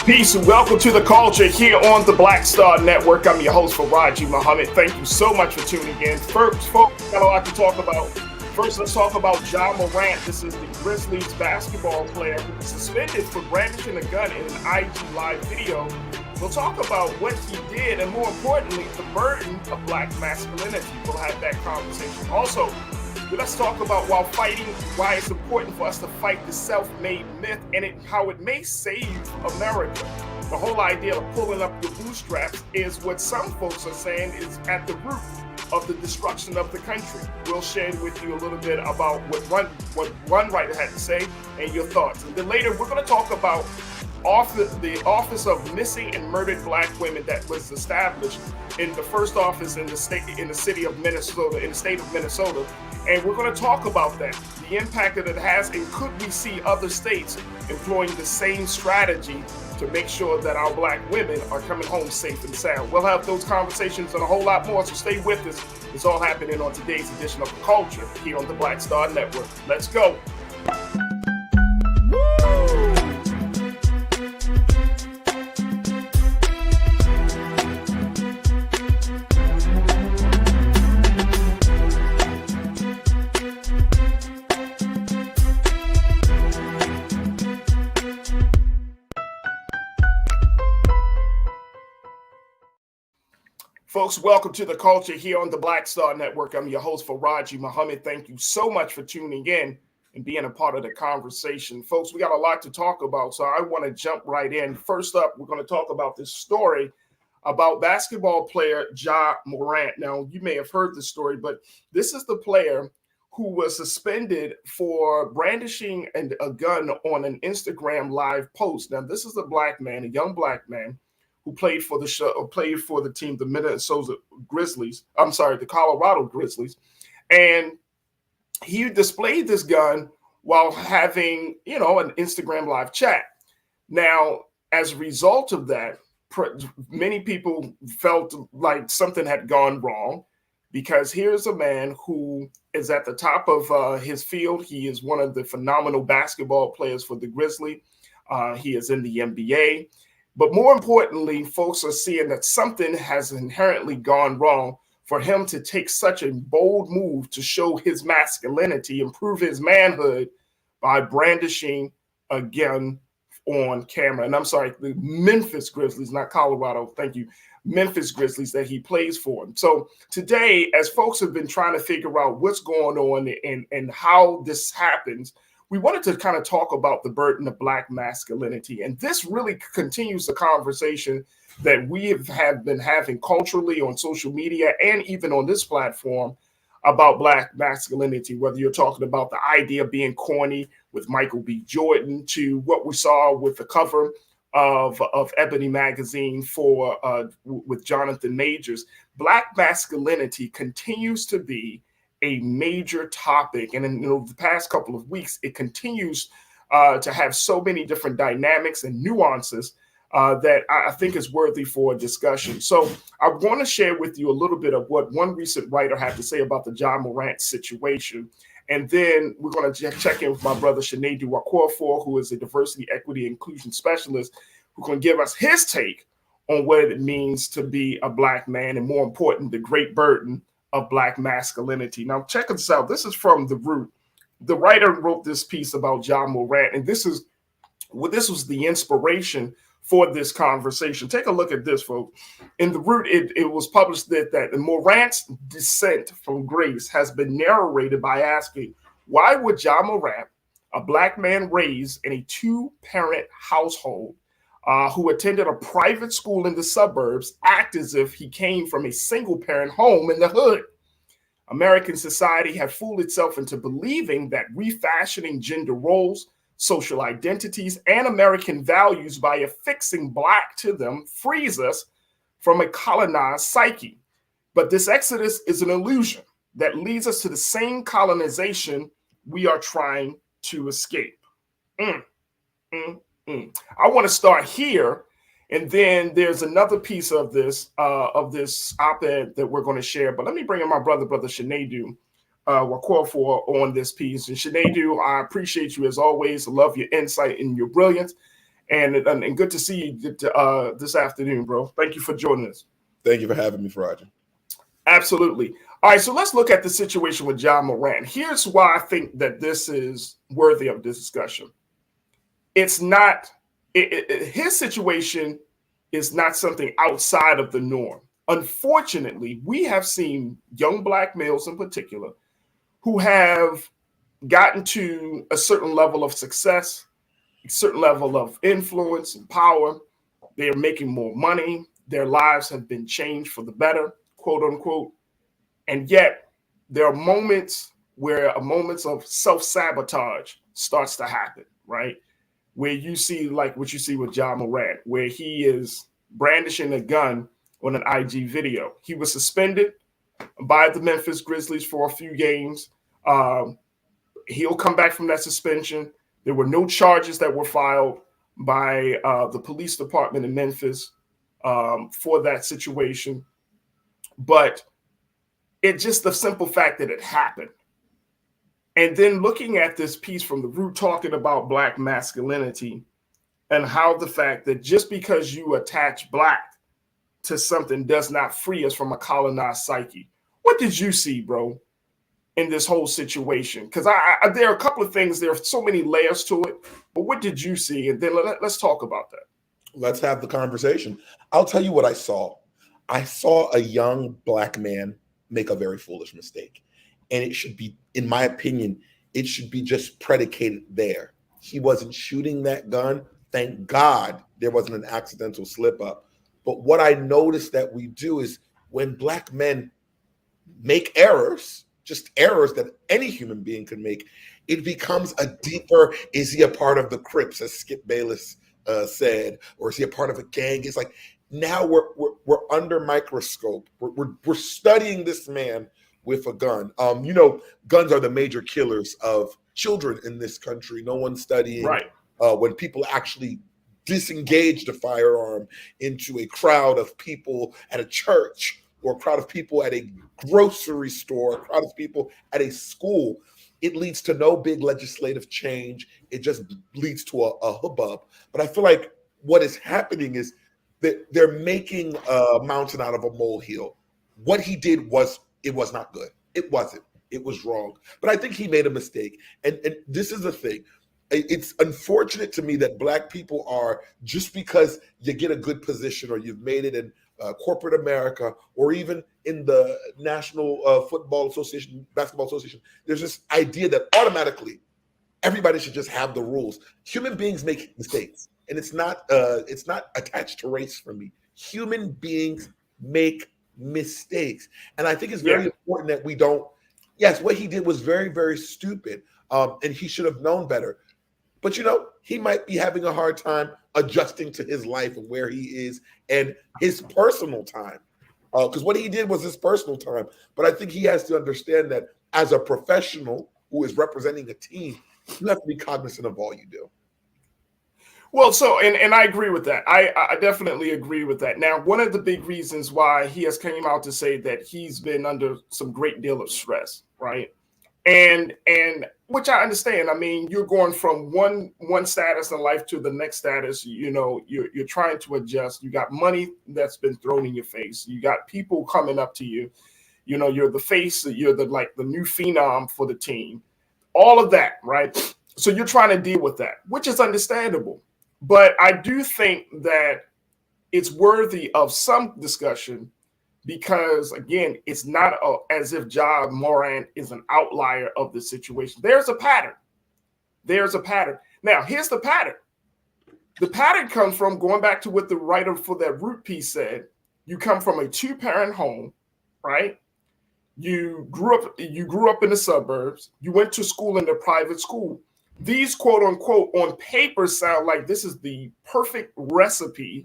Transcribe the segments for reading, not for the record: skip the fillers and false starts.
Peace and welcome to the culture here on the Black Star Network. I'm your host, Farajii Muhammad. Thank you so much for tuning in. First, folks, got a lot to talk about. First, let's talk about Yara Morant. This is the Grizzlies basketball player who was suspended for brandishing a gun in an IG Live video. We'll talk about what he did and, more importantly, the burden of black masculinity. We'll have that conversation. Also, let's talk about why it's important for us to fight the self-made myth and how it may save America. The whole idea of pulling up your bootstraps is what some folks are saying is at the root of the destruction of the country. We'll share with you a little bit about what one writer had to say and your thoughts. And then later, we're going to talk about the Office of Missing and Murdered Black Women that was established in the first office in the state of Minnesota. And we're going to talk about that, the impact that it has, and could we see other states employing the same strategy to make sure that our black women are coming home safe and sound. We'll have those conversations and a whole lot more, so stay with us. It's all happening on today's edition of The Culture here on the Black Star Network. Let's go. Folks, welcome to the culture here on the Black Star Network. I'm your host, Farajii Muhammad. Thank you so much for tuning in and being a part of the conversation. Folks, we got a lot to talk about, so I want to jump right in. First up, we're going to talk about this story about basketball player Yara Morant. Now, you may have heard this story, but this is the player who was suspended for brandishing a gun on an Instagram live post. Now, this is a black man, a young black man, who played for the team, the Minnesota Grizzlies. I'm sorry, the Colorado Grizzlies. And he displayed this gun while having, an Instagram live chat. Now, as a result of that, many people felt like something had gone wrong, because here's a man who is at the top of his field. He is one of the phenomenal basketball players for the Grizzlies. He is in the NBA. But more importantly, folks are seeing that something has inherently gone wrong for him to take such a bold move to show his masculinity and prove his manhood by brandishing a gun on camera. And I'm sorry, the Memphis Grizzlies, not Colorado, thank you, Memphis Grizzlies that he plays for. So today, as folks have been trying to figure out what's going on and how this happens, we wanted to kind of talk about the burden of black masculinity. And this really continues the conversation that we have been having culturally on social media and even on this platform about black masculinity, whether you're talking about the idea of being corny with Michael B. Jordan to what we saw with the cover of Ebony magazine with Jonathan Majors. Black masculinity continues to be a major topic, and in the past couple of weeks, it continues to have so many different dynamics and nuances that I think is worthy for a discussion. So I want to share with you a little bit of what one recent writer had to say about the Yara Morant situation, and then we're going to check in with my brother Shinedu Okorafor, who is a diversity, equity, and inclusion specialist, who can give us his take on what it means to be a black man, and more important, the great burden of black masculinity. Now, check this out. This is from The Root. The writer wrote this piece about Yara Morant, and this was the inspiration for this conversation. Take a look at this, folks. In The Root, it was published that Morant's descent from grace has been narrated by asking, why would Yara Morant, a black man raised in a two-parent household, who attended a private school in the suburbs, act as if he came from a single-parent home in the hood? American society had fooled itself into believing that refashioning gender roles, social identities, and American values by affixing black to them frees us from a colonized psyche. But this exodus is an illusion that leads us to the same colonization we are trying to escape. I want to start here, and then there's another piece of this op-ed that we're going to share. But let me bring in my brother Shinedu Okorafor on this piece. And Shinedu, I appreciate you as always. I love your insight and your brilliance. And good to see you this afternoon, bro. Thank you for joining us. Thank you for having me, Farajii. Absolutely. All right, so let's look at the situation with Ja Morant. Here's why I think that this is worthy of discussion. It's not his situation is not something outside of the norm. Unfortunately, we have seen young black males in particular who have gotten to a certain level of success, a certain level of influence and power. They are making more money. Their lives have been changed for the better, quote unquote. And yet, there are moments where a moments of self-sabotage starts to happen, right? Where you see like what you see with Ja Morant, where he is brandishing a gun on an IG video. He was suspended by the Memphis Grizzlies for a few games. He'll come back from that suspension. There were no charges that were filed by the police department in Memphis for that situation. But it's just the simple fact that it happened. And then looking at this piece from the root, talking about black masculinity and how the fact that just because you attach black to something does not free us from a colonized psyche. What did you see, bro, in this whole situation? Because there are a couple of things, there are so many layers to it, but what did you see? And then let's talk about that. Let's have the conversation. I'll tell you what I saw. I saw a young black man make a very foolish mistake. And it should be, in my opinion, it should be just predicated there. He wasn't shooting that gun. Thank God there wasn't an accidental slip up. But what I noticed that we do is when black men make errors, just errors that any human being can make, it becomes a deeper, is he a part of the Crips, as Skip Bayless said, or is he a part of a gang? It's like now we're under microscope. We're studying this man with a gun. Guns are the major killers of children in this country. No one's studying right. When people actually disengage the firearm into a crowd of people at a church, or a crowd of people at a grocery store, a crowd of people at a school. It leads to no big legislative change. It just leads to a hubbub. But I feel like what is happening is that they're making a mountain out of a molehill. What he did it was not good. It wasn't. It was wrong. But I think he made a mistake. And this is the thing. It's unfortunate to me that black people are, just because you get a good position or you've made it in corporate America or even in the National Football Association, Basketball Association, there's this idea that automatically everybody should just have the rules. Human beings make mistakes, and it's not attached to race for me. Human beings make mistakes, and I think it's very important that we don't. Yes, what he did was very, very stupid, and he should have known better. But he might be having a hard time adjusting to his life and where he is and his personal time. Because what he did was his personal time. But I think he has to understand that as a professional who is representing a team, you have to be cognizant of all you do. Well, so, and I agree with that. I definitely agree with that. Now, one of the big reasons why he has came out to say that he's been under some great deal of stress, right? And which I understand. I mean, you're going from one status in life to the next status. You're trying to adjust. You got money that's been thrown in your face. You got people coming up to you. You're the face. You're the new phenom for the team. All of that, right? So you're trying to deal with that, which is understandable. But I do think that it's worthy of some discussion. Because, again, it's not as if Ja Morant is an outlier of the situation. There's a pattern. Now, here's the pattern. The pattern comes from, going back to what the writer for that root piece said, you come from a two-parent home, right? You grew up in the suburbs. You went to school in a private school. These, quote unquote, on paper sound like this is the perfect recipe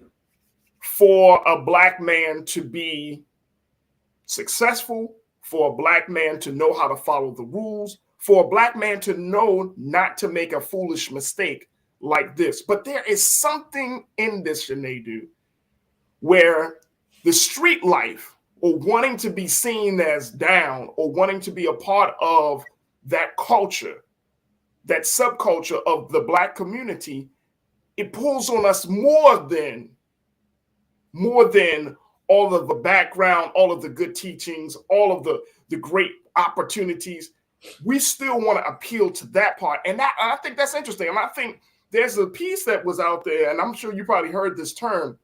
for a black man to be successful, for a black man to know how to follow the rules, for a black man to know not to make a foolish mistake like this. But there is something in this, Shanadu, where the street life, or wanting to be seen as down, or wanting to be a part of that culture, that subculture of the black community, it pulls on us more than all of the background, all of the good teachings, all of the great opportunities. We still want to appeal to that part. And I think that's interesting. And I think there's a piece that was out there, and I'm sure you probably heard this term,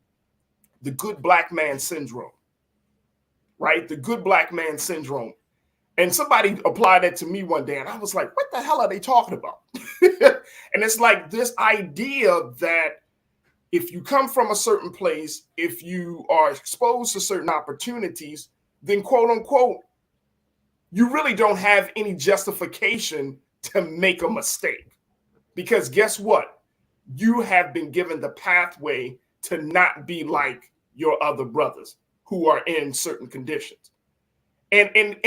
the good black man syndrome, right? The good black man syndrome. And somebody applied that to me one day, and I was like, what the hell are they talking about? And it's like this idea that if you come from a certain place, if you are exposed to certain opportunities, then quote unquote, you really don't have any justification to make a mistake. Because guess what? You have been given the pathway to not be like your other brothers who are in certain conditions. And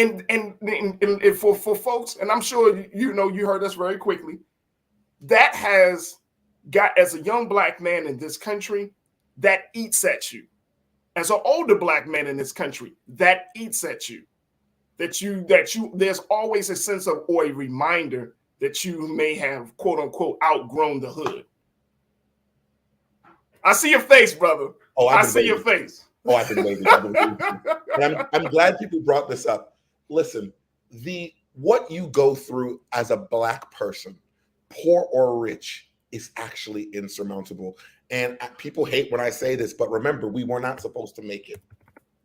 for folks, and I'm sure you heard us very quickly, that has got, as a young black man in this country, that eats at you. As an older black man in this country, that eats at you. There's always a sense of, or a reminder that you may have, quote unquote, outgrown the hood. I see your face, brother. Oh, I see your face. Oh, I've been waiting. And I'm glad people brought this up. Listen, what you go through as a black person, poor or rich, is actually insurmountable. And people hate when I say this, but remember, we were not supposed to make it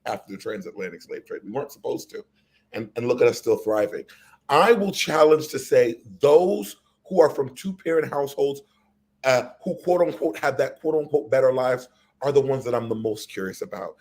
after the transatlantic slave trade. We weren't supposed to. And look at us still thriving. I will challenge to say those who are from two-parent households who quote unquote have that quote unquote better lives are the ones that I'm the most curious about,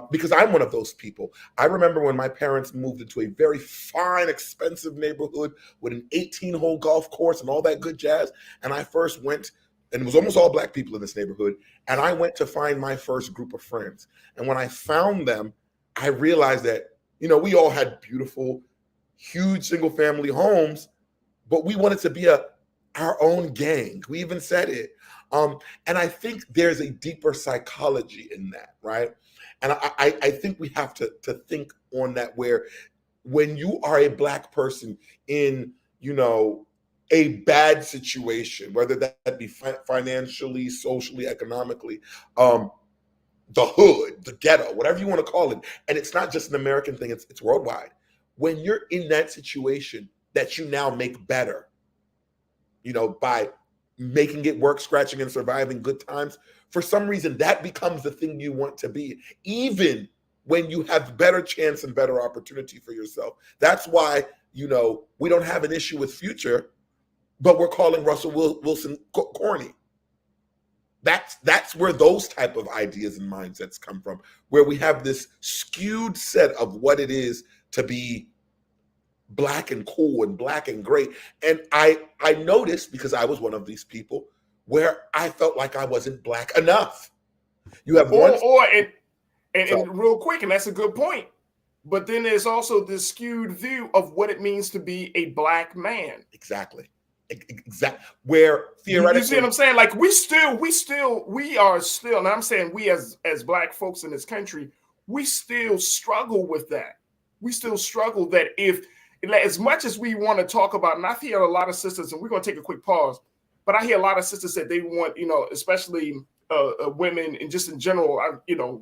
because I'm one of those people. I remember when my parents moved into a very fine, expensive neighborhood with an 18-hole golf course and all that good jazz. And I first went, and it was almost all black people in this neighborhood. And I went to find my first group of friends. And when I found them, I realized that, we all had beautiful, huge single-family homes, but we wanted to be our own gang. We even said it. And I think there's a deeper psychology in that, right? And I think we have to think on that, where when you are a black person in, a bad situation, whether that be financially, socially, economically, the hood, the ghetto, whatever you want to call it, and it's not just an American thing, it's worldwide. When you're in that situation that you now make better, by making it work, scratching and surviving good times, for some reason that becomes the thing you want to be, even when you have better chance and better opportunity for yourself. That's why, we don't have an issue with Future, but we're calling Russell Wilson corny. That's where those type of ideas and mindsets come from, where we have this skewed set of what it is to be black and cool and black and great. And I noticed, because I was one of these people, where I felt like I wasn't black enough. You have and real quick, and that's a good point. But then there's also this skewed view of what it means to be a black man. Exactly. Where theoretically, you see what I'm saying? Like we are still, and I'm saying we as black folks in this country, we still struggle with that. We still struggle that if, as much as we want to talk about, and I hear a lot of sisters, and we're going to take a quick pause, but I hear a lot of sisters that they want, especially women and just in general,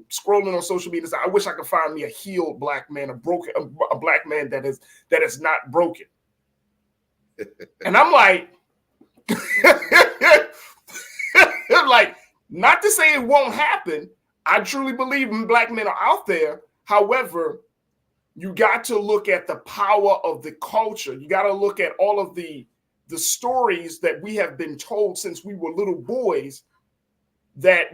scrolling on social media, I wish I could find me a healed black man, a black man that is not broken. And I'm like, like, not to say it won't happen. I truly believe black men are out there. However, you got to look at the power of the culture. You got to look at all of the stories that we have been told since we were little boys, that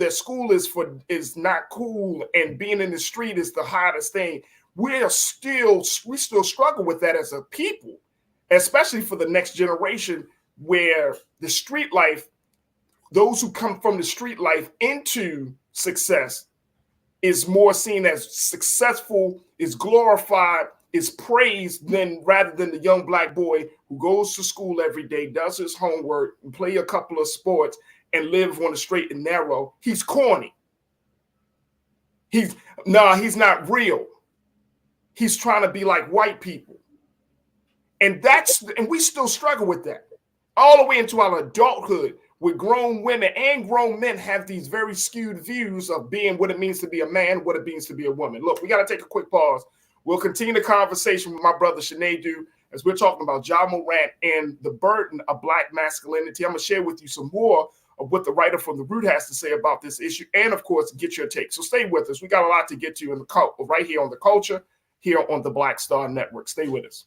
school is not cool, and being in the street is the hottest thing. We still struggle with that as a people, especially for the next generation, where the street life, those who come from the street life into success, is more seen as successful, is glorified, is praised, rather than the young black boy who goes to school every day, does his homework, and play a couple of sports, and live on the straight and narrow. He's corny. He's not real. He's trying to be like white people. And we still struggle with that all the way into our adulthood, where grown women and grown men have these very skewed views of being what it means to be a man, what it means to be a woman. Look, we got to take a quick pause. We'll continue the conversation with my brother Shanadu as we're talking about Ja Morant and the burden of Black masculinity. I'm going to share with you some more of what the writer from The Root has to say about this issue, and of course, get your take. So stay with us. We got a lot to get to in the right here on The Culture, here on the Black Star Network. Stay with us.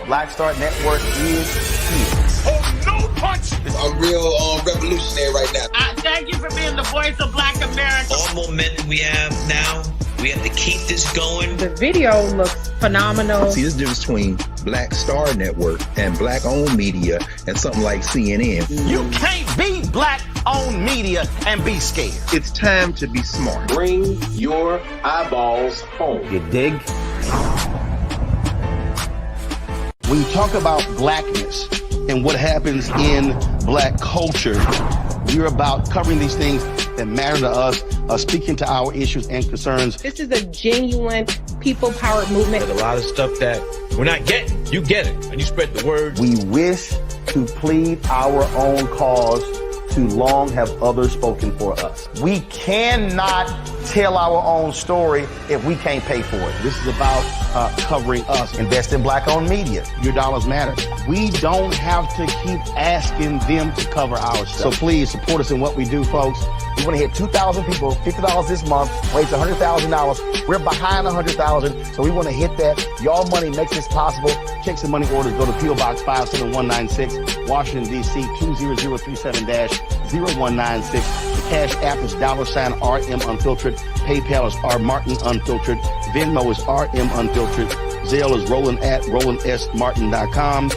Black Star Network is here. Oh, no punch! I'm real revolutionary right now. Thank you for being the voice of Black America. All momentum we have now, we have to keep this going. The video looks phenomenal. See, there's a difference between Black Star Network and Black-owned media and something like CNN. You can't be Black-owned media and be scared. It's time to be smart. Bring your eyeballs home. You dig? When you talk about blackness and what happens in Black culture, we're about covering these things that matter to us, speaking to our issues and concerns. This is a genuine people-powered movement. There's a lot of stuff that we're not getting. You get it, and you spread the word. We wish to plead our own cause. Too long have others spoken for us. We cannot tell our own story if we can't pay for it. This is about covering us. Invest in Black-owned media. Your dollars matter. We don't have to keep asking them to cover our stuff. So please support us in what we do, folks. We want to hit 2,000 people, $50 this month, raise $100,000. We're behind 100,000, so we want to hit that. Y'all money makes this possible. Checks and money orders go to P.O. Box 57196, Washington, D.C. 20037-0196. The Cash App is $RM Unfiltered. PayPal is R Martin Unfiltered. Venmo is RM Unfiltered. Zelle is Roland at RolandSMartin.com.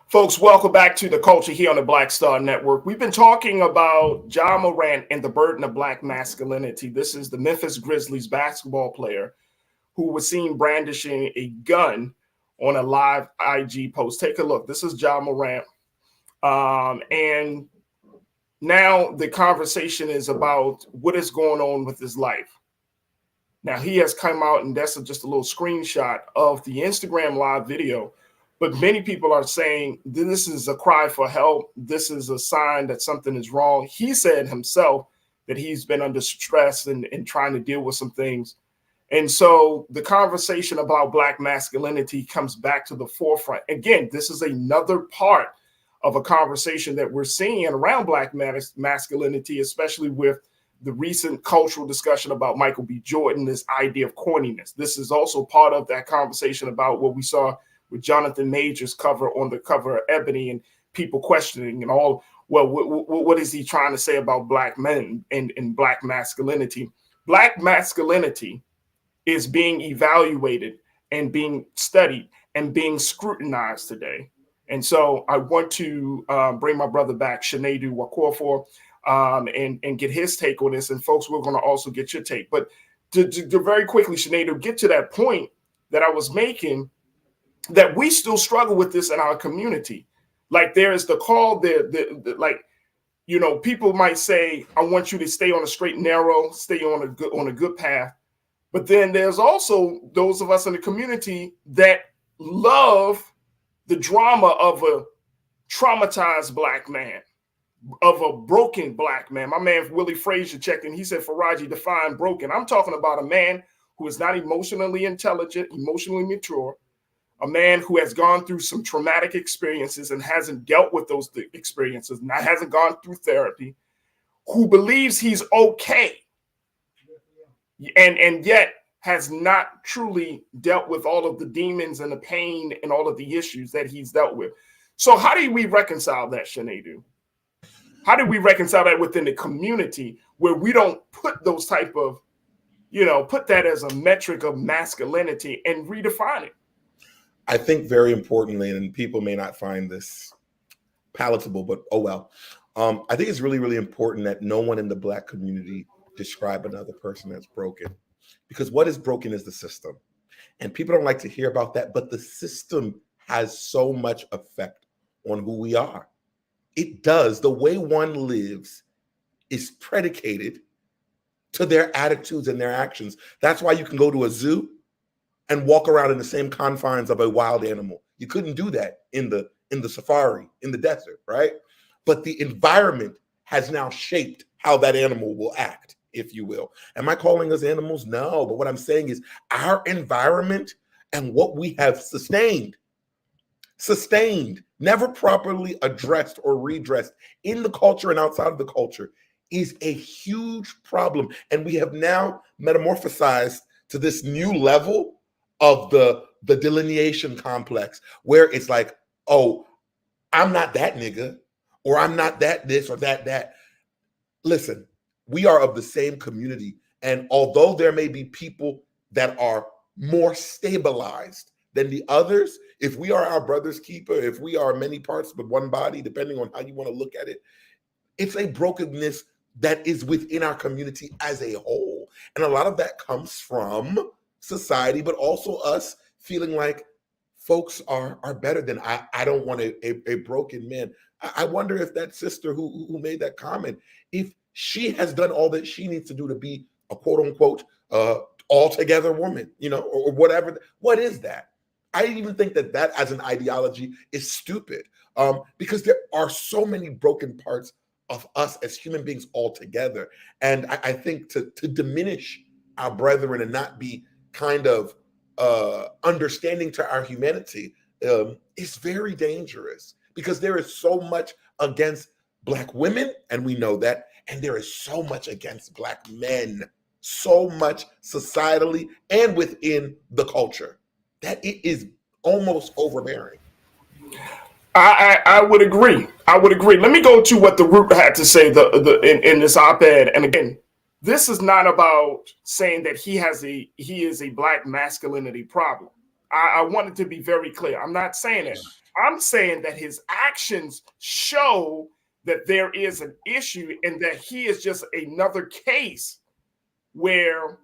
Folks, welcome back to The Culture here on the Black Star Network. We've been talking about Ja Morant and the burden of Black masculinity. This is the Memphis Grizzlies basketball player who was seen brandishing a gun on a live IG post. Take a look. This is Ja Morant. And now the conversation is about what is going on with his life. Now, he has come out, and that's just a little screenshot of the Instagram live video. But many people are saying this is a cry for help. This is a sign that something is wrong. He said himself that he's been under stress and trying to deal with some things. And so the conversation about Black masculinity comes back to the forefront. Again, this is another part of a conversation that we're seeing around Black masculinity, especially with the recent cultural discussion about Michael B. Jordan, this idea of corniness. This is also part of that conversation about what we saw with Jonathan Majors on the cover of Ebony, and people questioning and all, well, what is he trying to say about Black men and Black masculinity? Black masculinity is being evaluated and being studied and being scrutinized today. And so I want to bring my brother back, Shanadu Wakorfor, and get his take on this. And folks, we're going to also get your take. But to very quickly, Shanadu, get to that point that I was making, that we still struggle with this in our community. Like, there is the call there, like, you know, people might say, I want you to stay on a straight and narrow, stay on a good path. But then there's also those of us in the community that love the drama of a traumatized Black man, of a broken Black man. My man Willie Frazier checked in. He said, Farajii, define broken. I'm talking about a man who is not emotionally intelligent, emotionally mature, a man who has gone through some traumatic experiences and hasn't dealt with those experiences, and hasn't gone through therapy, who believes he's okay, and yet has not truly dealt with all of the demons and the pain and all of the issues that he's dealt with. So how do we reconcile that, Shanadu? How do we reconcile that within the community where we don't put those type of, put that as a metric of masculinity and redefine it? I think very importantly, and people may not find this palatable, but oh well. I think it's really, really important that no one in the Black community describe another person as broken, because what is broken is the system. And people don't like to hear about that, but the system has so much effect on who we are. It does. The way one lives is predicated to their attitudes and their actions. That's why you can go to a zoo and walk around in the same confines of a wild animal. You couldn't do that in the safari, in the desert, right? But the environment has now shaped how that animal will act, if you will. Am I calling us animals? No, but what I'm saying is our environment and what we have sustained, never properly addressed or redressed in the culture and outside of the culture, is a huge problem. And we have now metamorphosized to this new level of the delineation complex, where it's like, oh, I'm not that nigga, or I'm not that this or that. Listen, we are of the same community. And although there may be people that are more stabilized than the others, if we are our brother's keeper, if we are many parts but one body, depending on how you want to look at it, it's a brokenness that is within our community as a whole. And a lot of that comes from society, but also us feeling like folks are better than I don't want a broken man. I wonder if that sister who made that comment, if she has done all that she needs to do to be a quote unquote altogether woman, or whatever. What is that? I even think that as an ideology is stupid, because there are so many broken parts of us as human beings altogether. And I think to diminish our brethren and not be kind of understanding to our humanity is very dangerous, because there is so much against Black women, and we know that, and there is so much against Black men, so much societally and within the culture, that it is almost overbearing. I would agree. Let me go to what the Root had to say in this op-ed. And again, this is not about saying that he is a Black masculinity problem. I want it to be very clear. I'm not saying that. I'm saying that his actions show that there is an issue, and that he is just another case where,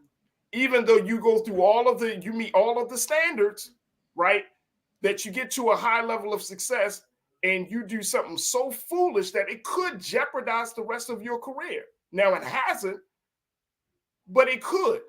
even though you go through you meet all of the standards, right, that you get to a high level of success, and you do something so foolish that it could jeopardize the rest of your career. Now, it hasn't, but it could.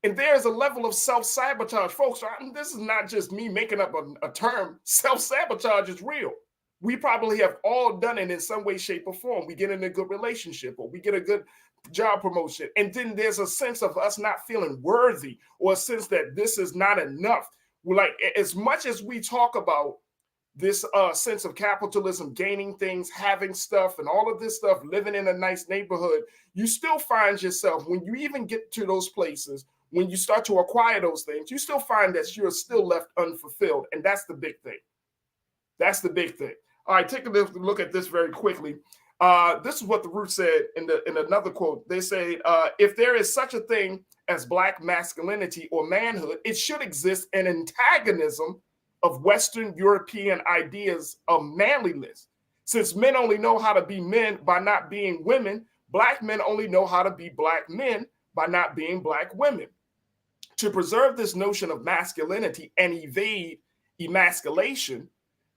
And there's a level of self-sabotage. Folks, this is not just me making up a term. Self-sabotage is real. We probably have all done it in some way, shape, or form. We get in a good relationship, or we get a good job promotion, and then there's a sense of us not feeling worthy, or a sense that this is not enough. We're like, as much as we talk about this sense of capitalism, gaining things, having stuff, and all of this stuff, living in a nice neighborhood, you still find yourself, when you even get to those places, when you start to acquire those things, you still find that you're still left unfulfilled. And that's the big thing. That's the big thing. All right, take a look at this very quickly. This is what the Root said in another quote. They say, if there is such a thing as Black masculinity or manhood, it should exist an antagonism of Western European ideas of manliness. Since men only know how to be men by not being women, Black men only know how to be Black men by not being Black women. To preserve this notion of masculinity and evade emasculation,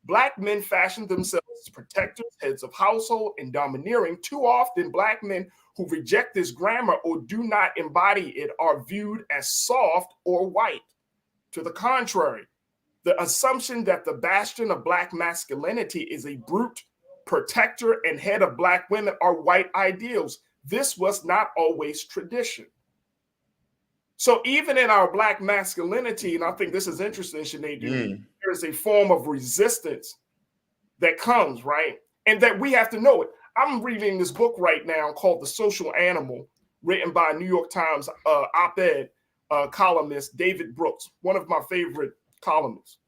Black men fashion themselves as protectors, heads of household, and domineering. Too often, Black men who reject this grammar or do not embody it are viewed as soft or white. To the contrary, the assumption that the bastion of Black masculinity is a brute, protector, and head of Black women are white ideals. This was not always tradition. So even in our Black masculinity, and I think this is interesting, Sinead, there is a form of resistance that comes, right? And that we have to know it. I'm reading this book right now called The Social Animal, written by New York Times op-ed columnist David Brooks, one of my favorite columnists.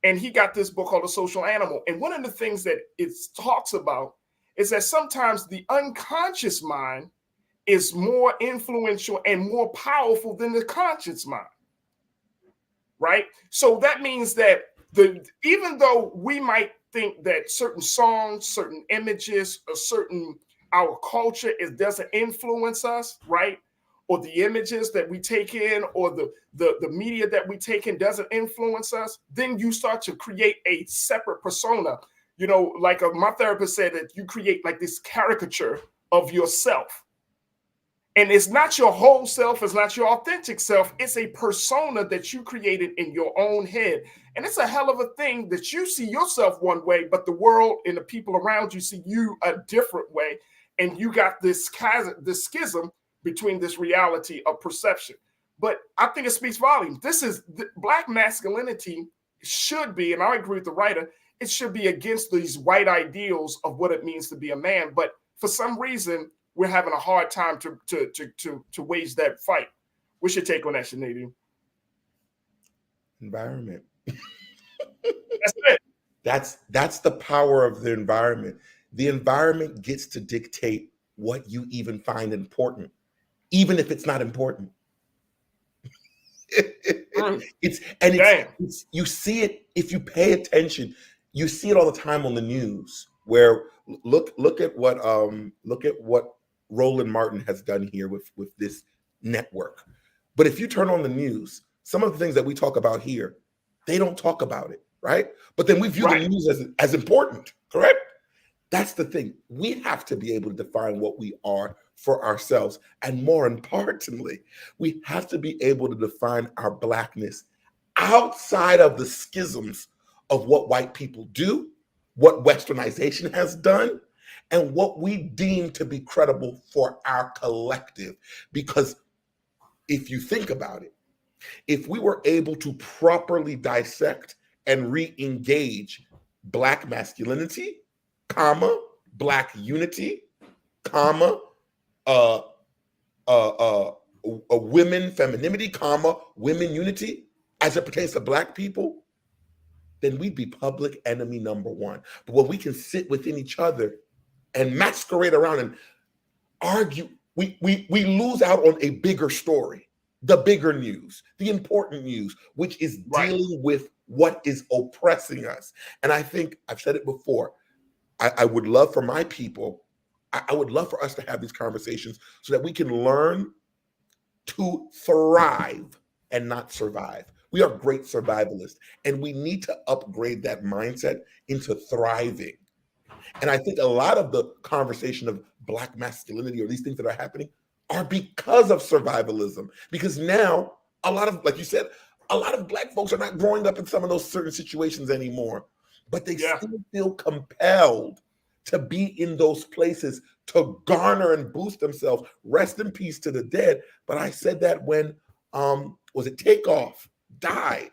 And he got this book called The Social Animal. And one of the things that it talks about is that sometimes the unconscious mind is more influential and more powerful than the conscious mind, right? So that means that even though we might think that certain songs, certain images, or our culture doesn't influence us, right? Or the images that we take in, or the media that we take in doesn't influence us, then you start to create a separate persona. You know, like my therapist said, that you create like this caricature of yourself. And it's not your whole self, it's not your authentic self. It's a persona that you created in your own head. And it's a hell of a thing that you see yourself one way, but the world and the people around you see you a different way. And you got this schism between this reality of perception. But I think it speaks volumes. Black masculinity should be, and I agree with the writer, it should be against these white ideals of what it means to be a man. But for some reason, we're having a hard time to wage that fight. What's your take on that, Shanadi? Environment. That's it. That's the power of the environment. The environment gets to dictate what you even find important, even if it's not important. You see it if you pay attention. You see it all the time on the news. Where look at what Roland Martin has done here with this network. But if you turn on the news, some of the things that we talk about here, they don't talk about it, right? But then we view the news as important, correct? That's the thing. We have to be able to define what we are for ourselves. And more importantly, we have to be able to define our Blackness outside of the schisms of what white people do, what Westernization has done, and what we deem to be credible for our collective. Because if you think about it, if we were able to properly dissect and re-engage Black masculinity, comma, Black unity, comma, women femininity, comma, women unity, as it pertains to Black people, then we'd be public enemy number one. But when we can sit within each other and masquerade around and argue, we lose out on a bigger story, the bigger news, the important news, which is dealing with what is oppressing us. And I think I've said it before, I would love for my people, I would love for us to have these conversations so that we can learn to thrive and not survive. We are great survivalists, and we need to upgrade that mindset into thriving. And I think a lot of the conversation of Black masculinity or these things that are happening are because of survivalism. Because now, a lot of, like you said, a lot of Black folks are not growing up in some of those certain situations anymore, but they still feel compelled to be in those places to garner and boost themselves. Rest in peace to the dead. But I said that when, was it Takeoff died?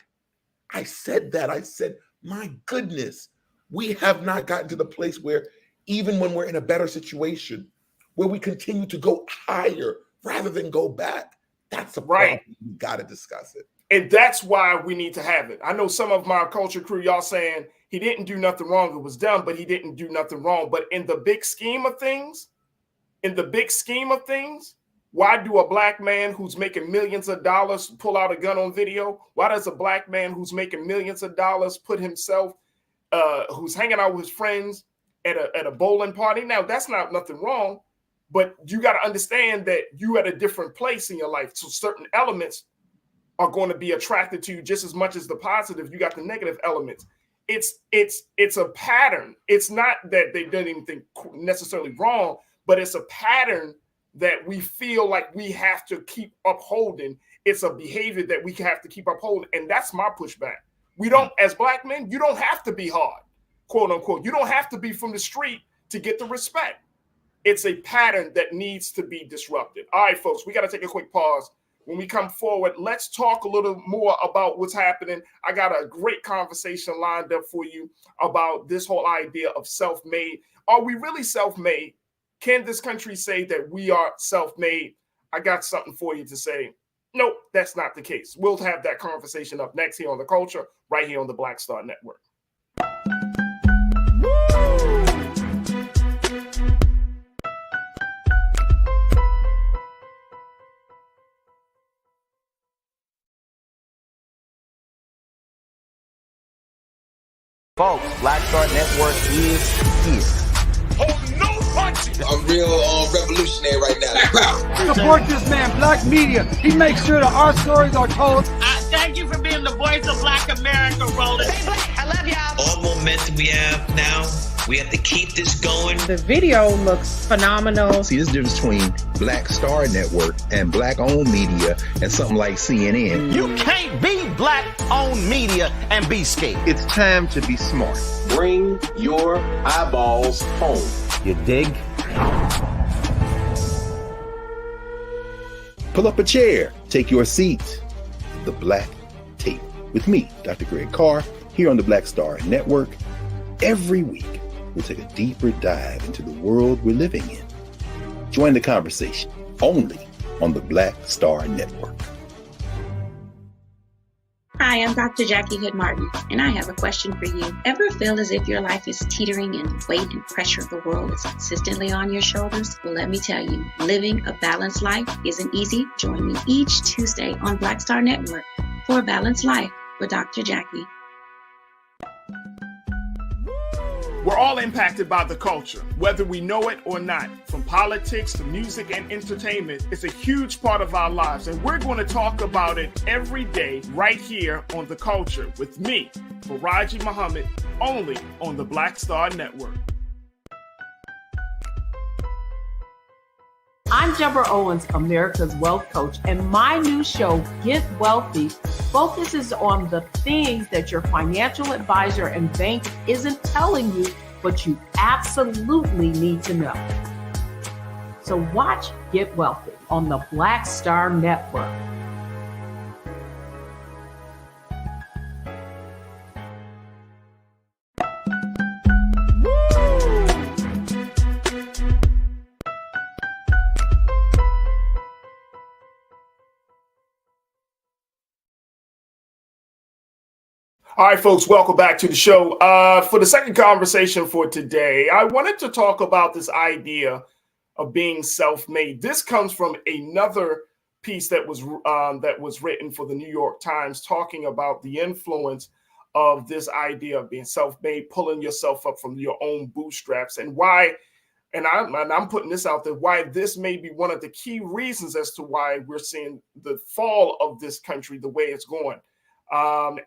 I said that. I said, my goodness, we have not gotten to the place where even when we're in a better situation, where we continue to go higher rather than go back. That's a problem. We got to discuss it. And that's why we need to have it. I know some of my culture crew, y'all saying he didn't do nothing wrong. It was dumb, but he didn't do nothing wrong. But in the big scheme of things, why do a Black man who's making millions of dollars pull out a gun on video? Why does a Black man who's making millions of dollars put himself, who's hanging out with his friends at a bowling party? Now, that's not nothing wrong, but you got to understand that you at a different place in your life. So certain elements are going to be attracted to you just as much as the positive. You got the negative elements. It's a pattern. It's not that they've done anything necessarily wrong, but it's a pattern that we feel like we have to keep upholding. It's a behavior that we have to keep upholding. And that's my pushback. We don't, as Black men, you don't have to be hard, quote unquote. You don't have to be from the street to get the respect. It's a pattern that needs to be disrupted. All right, folks, we got to take a quick pause. When we come forward, let's talk a little more about what's happening. I got a great conversation lined up for you about this whole idea of self-made. Are we really self-made? Can this country say that we are self-made? I got something for you to say. Nope, that's not the case. We'll have that conversation up next here on The Culture, right here on the Black Star Network. Folks, Black Star Network is here. I'm real revolutionary right now. Support this man, Black Media. He makes sure that our stories are told. Thank you for being the voice of Black America, Roland. I love y'all. All momentum we have now, we have to keep this going. The video looks phenomenal. See, this difference between Black Star Network and Black-owned media and something like CNN. You can't be Black-owned media and be scared. It's time to be smart. Bring your eyeballs home. You dig? Pull up a chair. Take your seat. The Black Tape. With me, Dr. Greg Carr, here on the Black Star Network. Every week, we'll take a deeper dive into the world we're living in. Join the conversation only on the Black Star Network. Hi, I'm Dr. Jackie Hood Martin, and I have a question for you. Ever feel as if your life is teetering and the weight and pressure of the world is consistently on your shoulders? Well, let me tell you, living a balanced life isn't easy. Join me each Tuesday on Black Star Network for a Balanced Life with Dr. Jackie. We're all impacted by the culture, whether we know it or not. From politics to music and entertainment, it's a huge part of our lives, and we're going to talk about it every day right here on The Culture with me, Farajii Muhammad, only on the Black Star Network. I'm Deborah Owens, America's Wealth Coach, and my new show, Get Wealthy, focuses on the things that your financial advisor and bank isn't telling you, but you absolutely need to know. So watch Get Wealthy on the Black Star Network. All right, folks, welcome back to the show. For the second conversation for today, I wanted to talk about this idea of being self-made. This comes from another piece that was written for the New York Times, talking about the influence of this idea of being self-made, pulling yourself up from your own bootstraps, and why. And I'm putting this out there, why this may be one of the key reasons as to why we're seeing the fall of this country the way it's going. And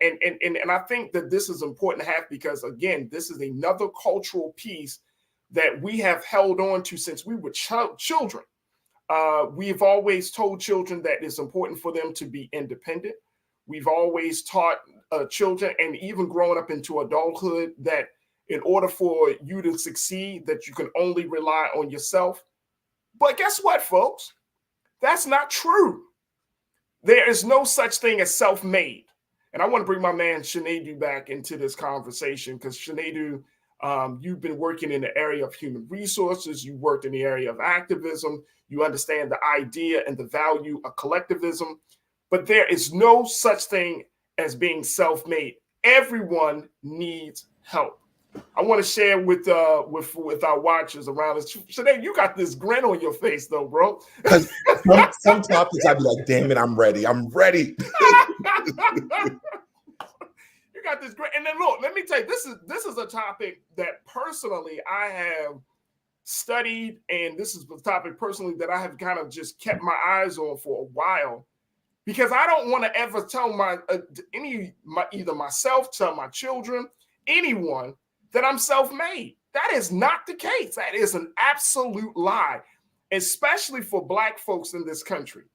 I think that this is important to have because, again, this is another cultural piece that we have held on to since we were children. We've always told children that it's important for them to be independent. We've always taught children, and even growing up into adulthood, that in order for you to succeed, that you can only rely on yourself. But guess what, folks? That's not true. There is no such thing as self-made. And I want to bring my man Shanadu back into this conversation because Shanadu, you've been working in the area of human resources. You worked in the area of activism. You understand the idea and the value of collectivism. But there is no such thing as being self-made. Everyone needs help. I want to share with our watchers around us. Shanadu, you got this grin on your face, though, bro. Because some topics I'd be like, damn it, I'm ready. You got this great, and then look, let me tell you, this is a topic that personally I have studied, and this is the topic personally that I have kind of just kept my eyes on for a while, because I don't want to ever tell either myself, tell my children, anyone that I'm self-made. That is not the case. That is an absolute lie, especially for Black folks in this country.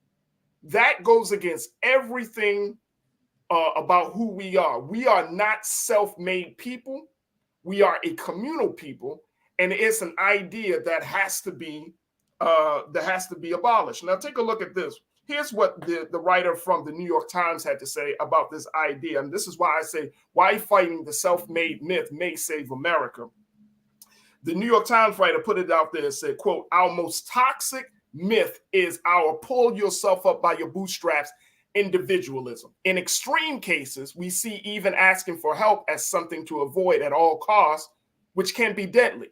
That goes against everything about who we are. We are not self-made people. We are a communal people, and it's an idea that has to be abolished. Now, take a look at this. Here's what the writer from the New York Times had to say about this idea, and this is why I say why fighting the self-made myth may save America. The New York Times writer put it out there and said, quote, "Our most toxic myth is our pull yourself up by your bootstraps individualism. In extreme cases, we see even asking for help as something to avoid at all costs, which can be deadly.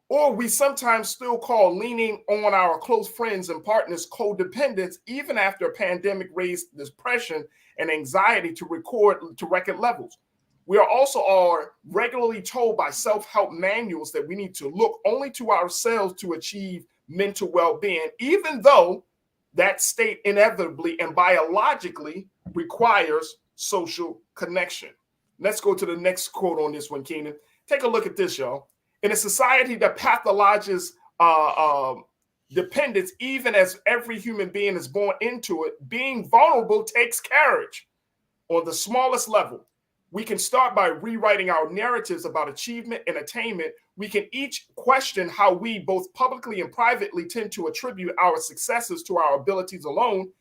Or we sometimes still call leaning on our close friends and partners codependence, even after a pandemic raised depression and anxiety to record levels. We are also regularly told by self-help manuals that we need to look only to ourselves to achieve mental well-being, even though that state inevitably and biologically requires social connection. Let's go to the next quote on this one, Keenan. Take a look at this, y'all. In a society that pathologizes dependence, even as every human being is born into it, being vulnerable takes courage. On the smallest level, we can start by rewriting our narratives about achievement and attainment. We can each question how we, both publicly and privately, tend to attribute our successes to our abilities alone.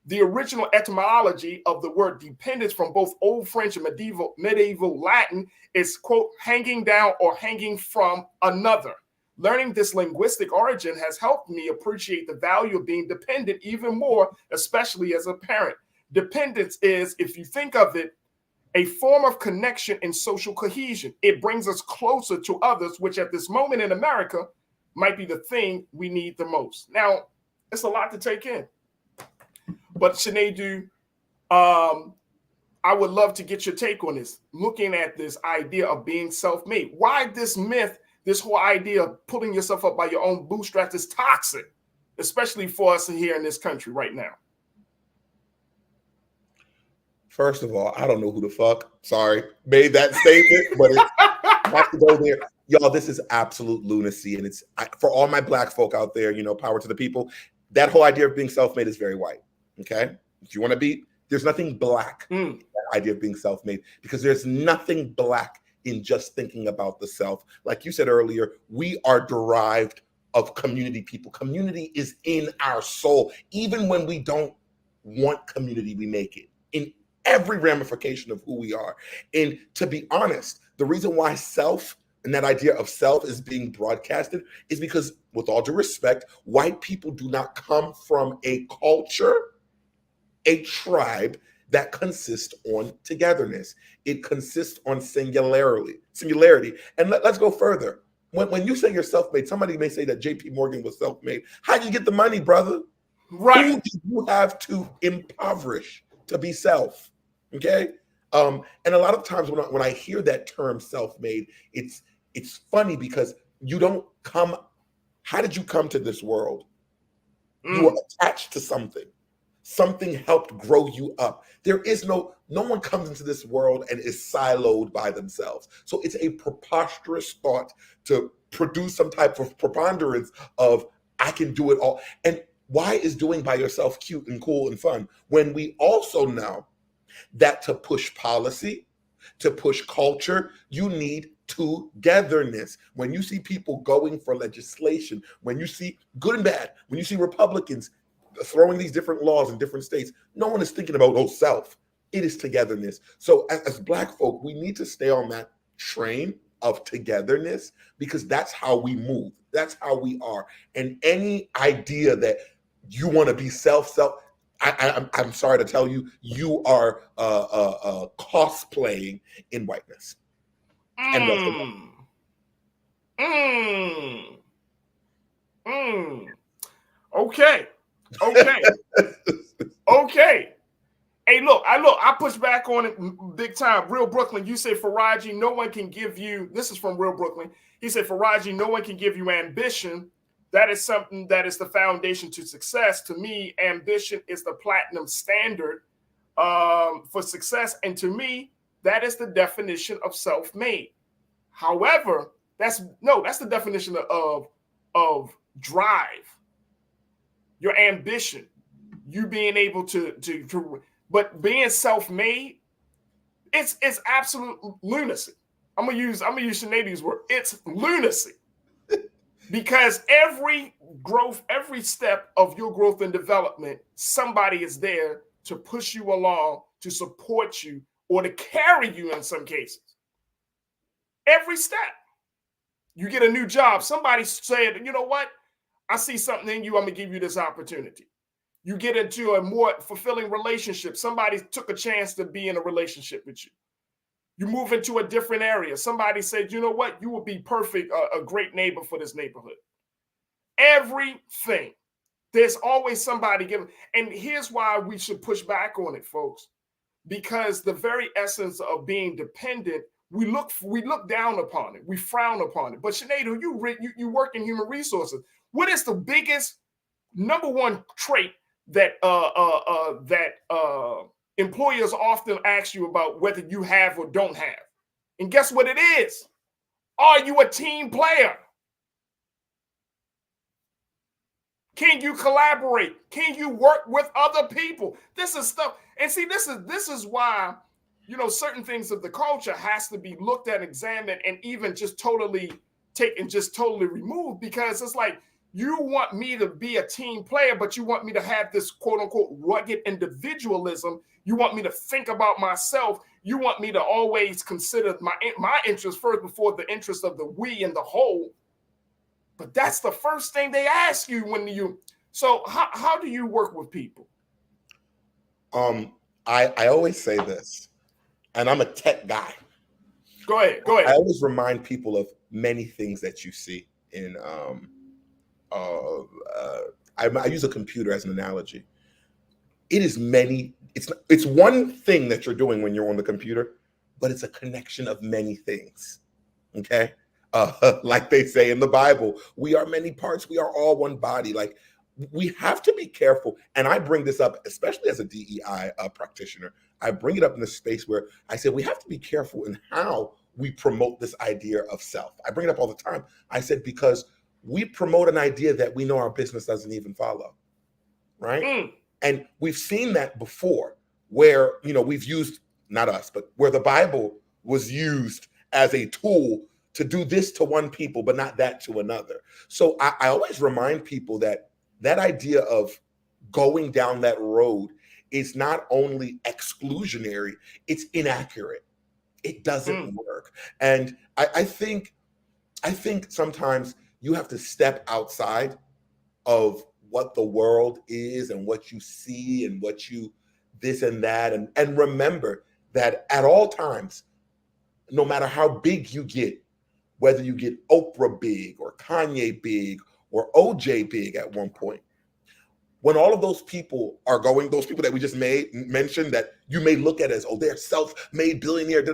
The original etymology of the word dependence from both Old French and medieval Latin is, quote, hanging down or hanging from another. Learning this linguistic origin has helped me appreciate the value of being dependent even more, especially as a parent. Dependence is, if you think of it, a form of connection and social cohesion. It brings us closer to others, which at this moment in America might be the thing we need the most. Now, it's a lot to take in. But Sinedu, I would love to get your take on this, looking at this idea of being self-made. Why this myth, this whole idea of pulling yourself up by your own bootstraps is toxic, especially for us here in this country right now? First of all, I don't know who the fuck, sorry, made that statement, but it has to go there. Y'all, this is absolute lunacy. And it's, for all my Black folk out there, you know, power to the people, that whole idea of being self-made is very white, okay? If you want to be, there's nothing Black in that idea of being self-made, because there's nothing Black in just thinking about the self. Like you said earlier, we are derived of community people. Community is in our soul. Even when we don't want community, we make it in every ramification of who we are. And to be honest, the reason why self and that idea of self is being broadcasted is because, with all due respect, white people do not come from a culture, a tribe that consists on togetherness. It consists on singularity. And let's go further. When you say you're self-made, somebody may say that JP Morgan was self-made. How'd you get the money, brother? Right. Who did you have to impoverish to be self? Okay. And a lot of times when I hear that term self-made, it's funny because you don't come. How did you come to this world? You were attached to something. Something helped grow you up. There is no one comes into this world and is siloed by themselves. So it's a preposterous thought to produce some type of preponderance of I can do it all. And why is doing by yourself cute and cool and fun when we also know that to push policy, to push culture, you need togetherness. When you see people going for legislation, when you see good and bad, when you see Republicans throwing these different laws in different states, no one is thinking about self. It is togetherness. So as Black folk, we need to stay on that train of togetherness, because that's how we move. That's how we are. And any idea that you want to be self, I'm sorry to tell you, you are cosplaying in whiteness. Okay. Hey, look, I push back on it big time. Real Brooklyn, you say, Farajii, no one can give you, this is from Real Brooklyn. He said, Farajii, no one can give you ambition. That is something that is the foundation to success. To me, ambition is the platinum standard for success. And to me, that is the definition of self-made. However, that's the definition of drive, your ambition, you being able to but being self-made, it's absolute lunacy. I'm gonna use Sinedu's word. It's lunacy. Because every step of your growth and development, somebody is there to push you along, to support you, or to carry you in some cases. Every step. You get a new job, somebody said, you know what? I see something in you, I'm gonna give you this opportunity. You get into a more fulfilling relationship, somebody took a chance to be in a relationship with you. You move into a different area. Somebody said, you know what? You will be perfect, a great neighbor for this neighborhood. Everything. There's always somebody giving. And here's why we should push back on it, folks. because the very essence of being dependent, we look down upon it, we frown upon it. But Sinead, you work in human resources. What is the biggest number one trait that employers often ask you about whether you have or don't have? And guess what it is? Are you a team player? Can you collaborate? Can you work with other people? This is stuff. And see, this is why, certain things of the culture has to be looked at, examined, and even just totally removed, because it's like, you want me to be a team player, but you want me to have this quote unquote rugged individualism. You want me to think about myself. You want me to always consider my interest first before the interest of the we and the whole. But that's the first thing they ask you so how do you work with people? I always say this, and I'm a tech guy. Go ahead. I always remind people of many things that you see in I use a computer as an analogy. It is it's one thing that you're doing when you're on the computer, but it's a connection of many things. Okay. Like they say in the Bible, we are many parts, we are all one body. Like, we have to be careful. And I bring this up, especially as a DEI practitioner. I bring it up in the space where I say we have to be careful in how we promote this idea of self. I bring it up all the time. I said, because we promote an idea that we know our business doesn't even follow, right? And we've seen that before, where, we've used, not us, but where the Bible was used as a tool to do this to one people, but not that to another. So I always remind people that idea of going down that road is not only exclusionary, it's inaccurate. It doesn't work. And I think sometimes you have to step outside of what the world is and what you see and what you this and that. And remember that at all times, no matter how big you get, whether you get Oprah big or Kanye big or OJ big at one point, when all of those people are going, those people that we just mentioned that you may look at as, oh, they're self-made billionaire,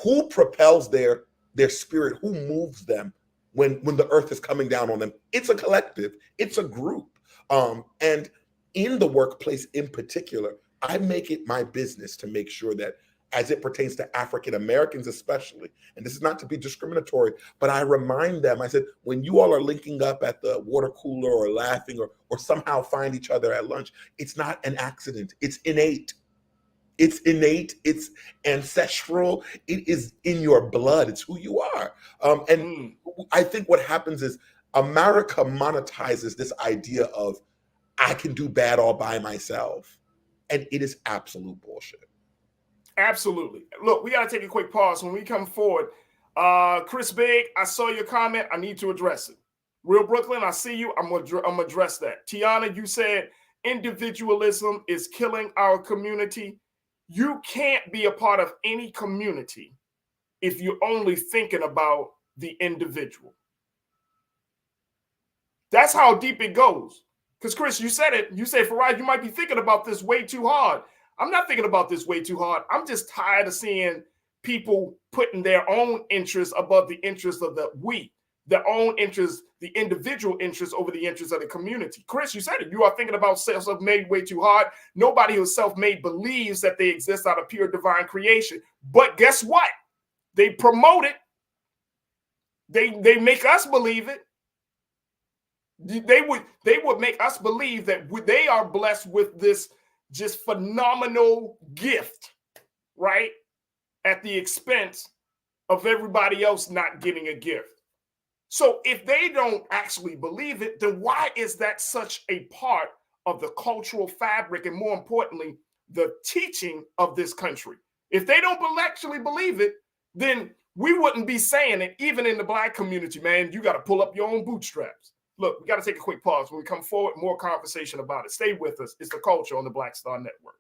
who propels their spirit, who moves them when the earth is coming down on them? It's a collective, it's a group. And in the workplace in particular, I make it my business to make sure that, as it pertains to African Americans especially, and this is not to be discriminatory, but I remind them, I said, when you all are linking up at the water cooler or laughing or somehow find each other at lunch, it's not an accident, it's innate. It's innate, it's ancestral, it is in your blood, it's who you are. I think what happens is America monetizes this idea of, I can do bad all by myself. And it is absolute bullshit. Absolutely. Look, we got to take a quick pause. When we come forward, Chris Big, I saw your comment. I need to address it. Real Brooklyn, I see you. I'm going to address that. Tiana, you said individualism is killing our community. You can't be a part of any community if you're only thinking about the individual. That's how deep it goes. Because, Chris, you said it. You said, Farajii, you might be thinking about this way too hard. I'm not thinking about this way too hard. I'm just tired of seeing people putting their own interests above the interests of the we, their own interests, the individual interests over the interests of the community. Chris, you said it. You are thinking about self-made way too hard. Nobody who's self-made believes that they exist out of pure divine creation. But guess what? They promote it. They make us believe it. They would make us believe that they are blessed with this just phenomenal gift, right? At the expense of everybody else not getting a gift. So if they don't actually believe it, then why is that such a part of the cultural fabric and, more importantly, the teaching of this country? If they don't actually believe it, then we wouldn't be saying it. Even in the Black community, man, you got to pull up your own bootstraps. Look, we got to take a quick pause. When we come forward, more conversation about it. Stay with us. It's The Culture on the Black Star Network.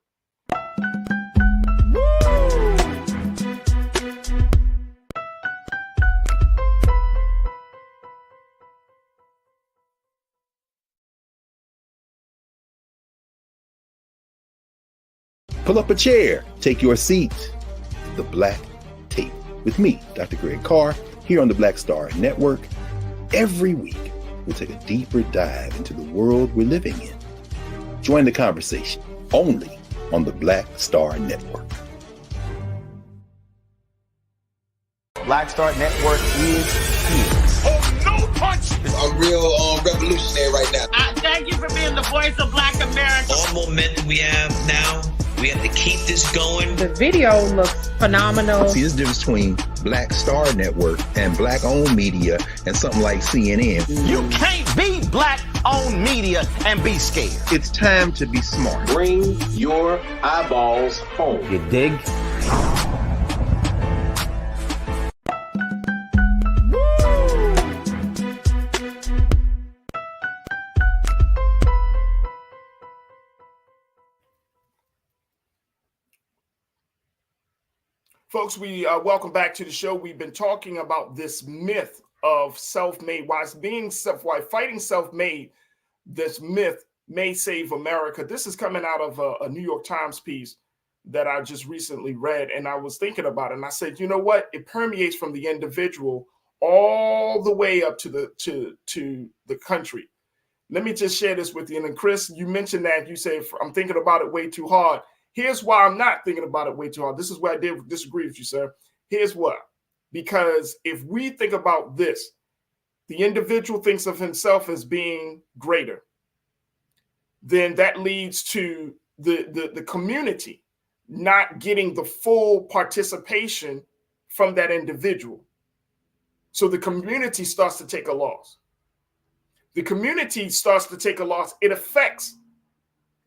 Pull up a chair, take your seat. The Black Tape with me, Dr. Greg Carr, here on the Black Star Network. Every week, we'll take a deeper dive into the world we're living in. Join the conversation only on the Black Star Network. Black Star Network is here. Oh, no punch! I'm real revolutionary right now. Thank you for being the voice of Black America. All momentum we have now, we have to keep this going. The video looks phenomenal. See, there's a difference between Black Star Network and Black-owned media and something like CNN. You can't be Black-owned media and be scared. It's time to be smart. Bring your eyeballs home. You dig? Folks, we welcome back to the show. We've been talking about this myth of self-made. Why fighting self-made, this myth may save America. This is coming out of a New York Times piece that I just recently read, and I was thinking about it, and I said, you know what? It permeates from the individual all the way up to the country. Let me just share this with you. And then Chris, you mentioned that you say I'm thinking about it way too hard. Here's why I'm not thinking about it way too hard. This is where I did disagree with you, sir. Here's why. Because if we think about this, the individual thinks of himself as being greater, then that leads to the community not getting the full participation from that individual. So the community starts to take a loss. The community starts to take a loss. It affects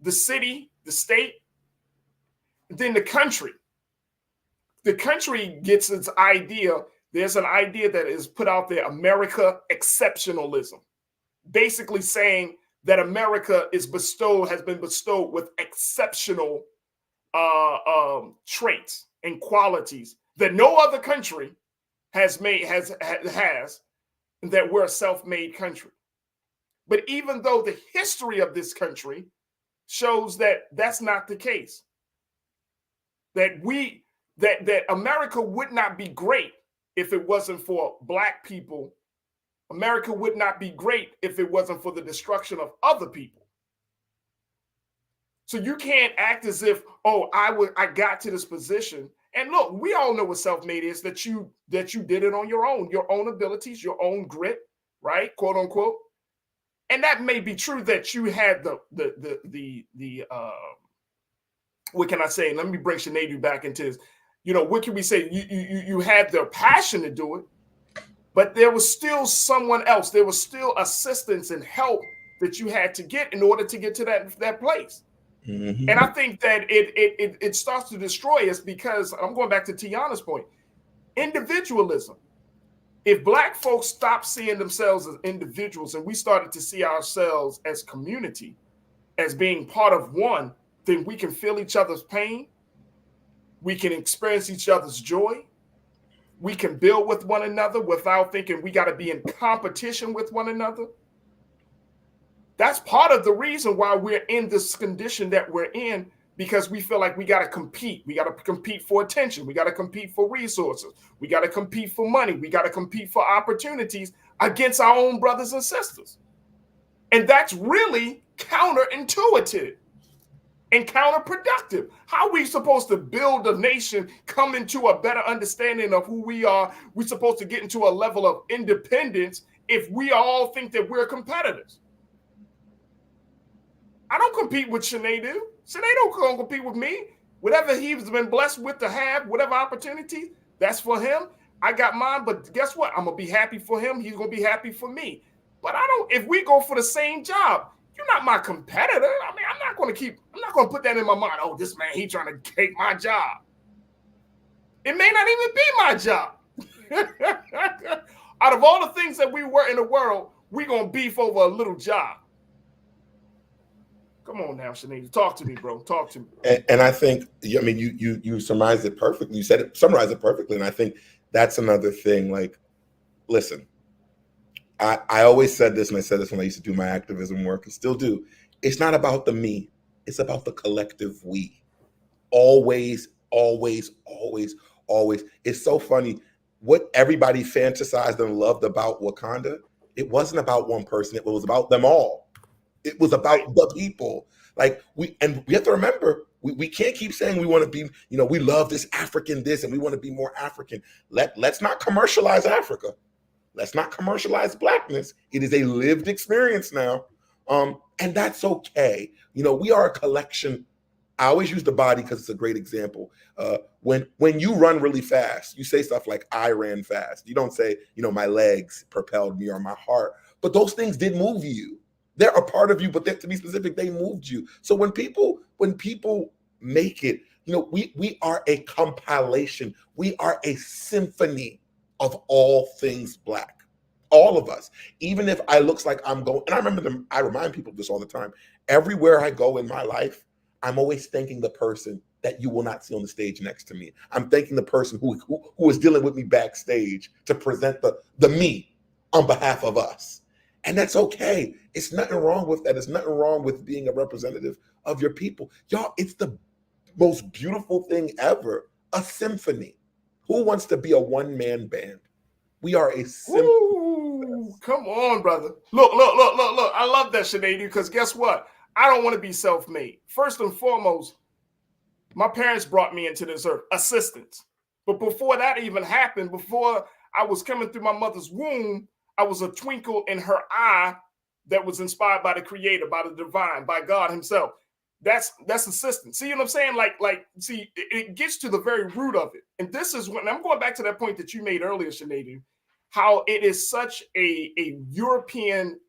the city, the state, then the country. The country gets its idea. There's an idea that is put out there, America exceptionalism, basically saying that America has been bestowed with exceptional traits and qualities that no other country has, that we're a self-made country. But even though the history of this country shows that that's not the case, that America would not be great if it wasn't for Black people. America would not be great if it wasn't for the destruction of other people. So you can't act as if, oh, I got to this position. And look, we all know what self-made is, that you did it on your own abilities, your own grit, right? Quote unquote. And that may be true that you had the what can I say? Let me bring Sinead back into this. You know, what can we say? You had the passion to do it, but there was still someone else. There was still assistance and help that you had to get in order to get to that place. Mm-hmm. And I think that it starts to destroy us because I'm going back to Tiana's point. Individualism. If Black folks stopped seeing themselves as individuals and we started to see ourselves as community, as being part of one, then we can feel each other's pain. We can experience each other's joy. We can build with one another without thinking we got to be in competition with one another. That's part of the reason why we're in this condition that we're in, because we feel like we got to compete. We got to compete for attention. We got to compete for resources. We got to compete for money. We got to compete for opportunities against our own brothers and sisters. And that's really counterintuitive and counterproductive. How are we supposed to build a nation, come into a better understanding of who we are? We're supposed to get into a level of independence if we all think that we're competitors. I don't compete with Sinead. Sinead don't compete with me. Whatever he's been blessed with to have, whatever opportunity, that's for him. I got mine, but guess what? I'm going to be happy for him. He's going to be happy for me. But if we go for the same job, you're not my competitor. I mean, I'm not going to put that in my mind. Oh, this man, he's trying to take my job. It may not even be my job. Out of all the things that we were in the world, we're going to beef over a little job. Come on now, Sinead. Talk to me, bro. Talk to me. And I think, I mean, you summarized it perfectly. You summarized it perfectly. And I think that's another thing. Like, listen, I always said this, and I said this when I used to do my activism work and still do. It's not about the me. It's about the collective we. always, always, always, always. It's so funny. What everybody fantasized and loved about Wakanda, it wasn't about one person. It was about them all. It was about the people. Like we have to remember, we can't keep saying we want to be, we love this African this and we want to be more African. Let's not commercialize Africa. Let's not commercialize Blackness. It is a lived experience now. And that's okay. We are a collection. I always use the body because it's a great example. When you run really fast, you say stuff like, I ran fast. You don't say, my legs propelled me or my heart. But those things did move you. They're a part of you, but to be specific, they moved you. So when people make it, we are a compilation. We are a symphony of all things Black. All of us. Even if I looks like I'm going, and I remind people of this all the time. Everywhere I go in my life, I'm always thanking the person that you will not see on the stage next to me. I'm thanking the person who is dealing with me backstage to present the me on behalf of us. And that's okay. It's nothing wrong with that. It's nothing wrong with being a representative of your people. Y'all, it's the most beautiful thing ever. A symphony. Who wants to be a one-man band? We are a symphony. Ooh, come on, brother. Look. I love that, Shahidi, because guess what? I don't want to be self-made. First and foremost, my parents brought me into this earth, assistants. But before that even happened, before I was coming through my mother's womb, I was a twinkle in her eye that was inspired by the Creator, by the divine, by God himself. That's assistance. See what I'm saying? See, it gets to the very root of it. And this is when I'm going back to that point that you made earlier, Shahidi, how it is such a European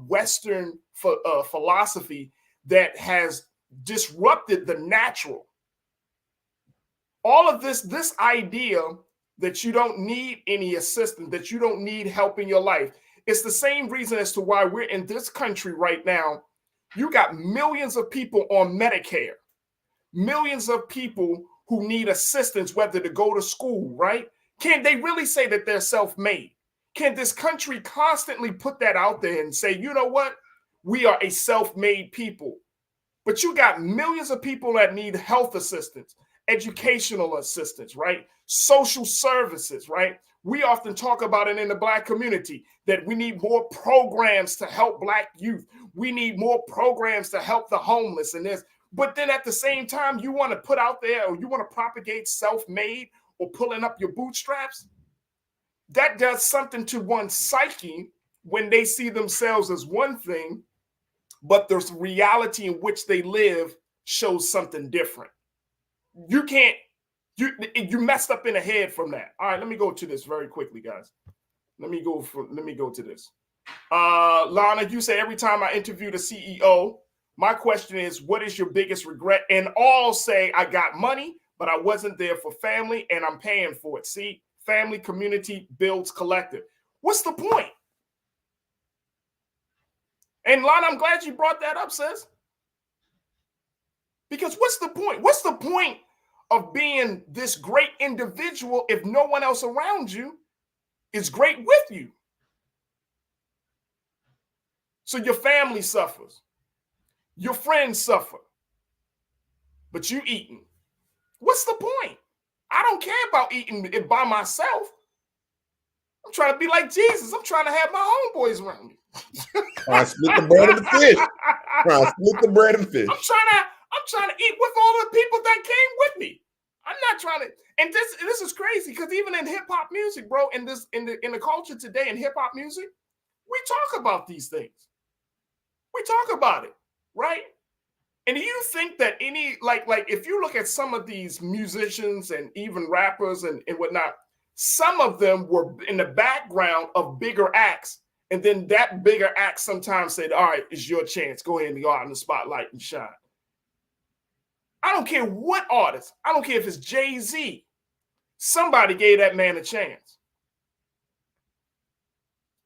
Western philosophy that has disrupted the natural. All of this idea that you don't need any assistance, that you don't need help in your life. It's the same reason as to why we're in this country right now. You got millions of people on Medicare, millions of people who need assistance, whether to go to school, right? Can they really say that they're self-made? Can this country constantly put that out there and say, you know what? We are a self-made people. But you got millions of people that need health assistance, educational assistance, right? Social services, right? We often talk about it in the Black community that we need more programs to help Black youth. We need more programs to help the homeless and this. But then at the same time, you want to put out there or you want to propagate self-made or pulling up your bootstraps. That does something to one's psyche when they see themselves as one thing, but the reality in which they live shows something different. You messed up in the head from that. All right, let me go to this very quickly, guys. Let me go to this. Lana, you say every time I interview the CEO, my question is, what is your biggest regret? And all say, I got money, but I wasn't there for family and I'm paying for it. See, family, community builds collective. What's the point? And Lana, I'm glad you brought that up, sis. Because what's the point? What's the point of being this great individual if no one else around you is great with you? So your family suffers. Your friends suffer. But you eating. What's the point? I don't care about eating it by myself. I'm trying to be like Jesus. I'm trying to have my homeboys around me. Trying to split the bread and the fish. Trying to split the bread and fish. I'm trying to eat with all the people that came with me. I'm not trying to, and this is crazy because even in hip hop music, bro, in the culture today in hip hop music, we talk about these things. We talk about it, right? And do you think that any like if you look at some of these musicians and even rappers and whatnot, some of them were in the background of bigger acts, and then that bigger act sometimes said, "All right, it's your chance. Go ahead and go out in the spotlight and shine." I don't care what artist. I don't care if it's Jay-Z. Somebody gave that man a chance.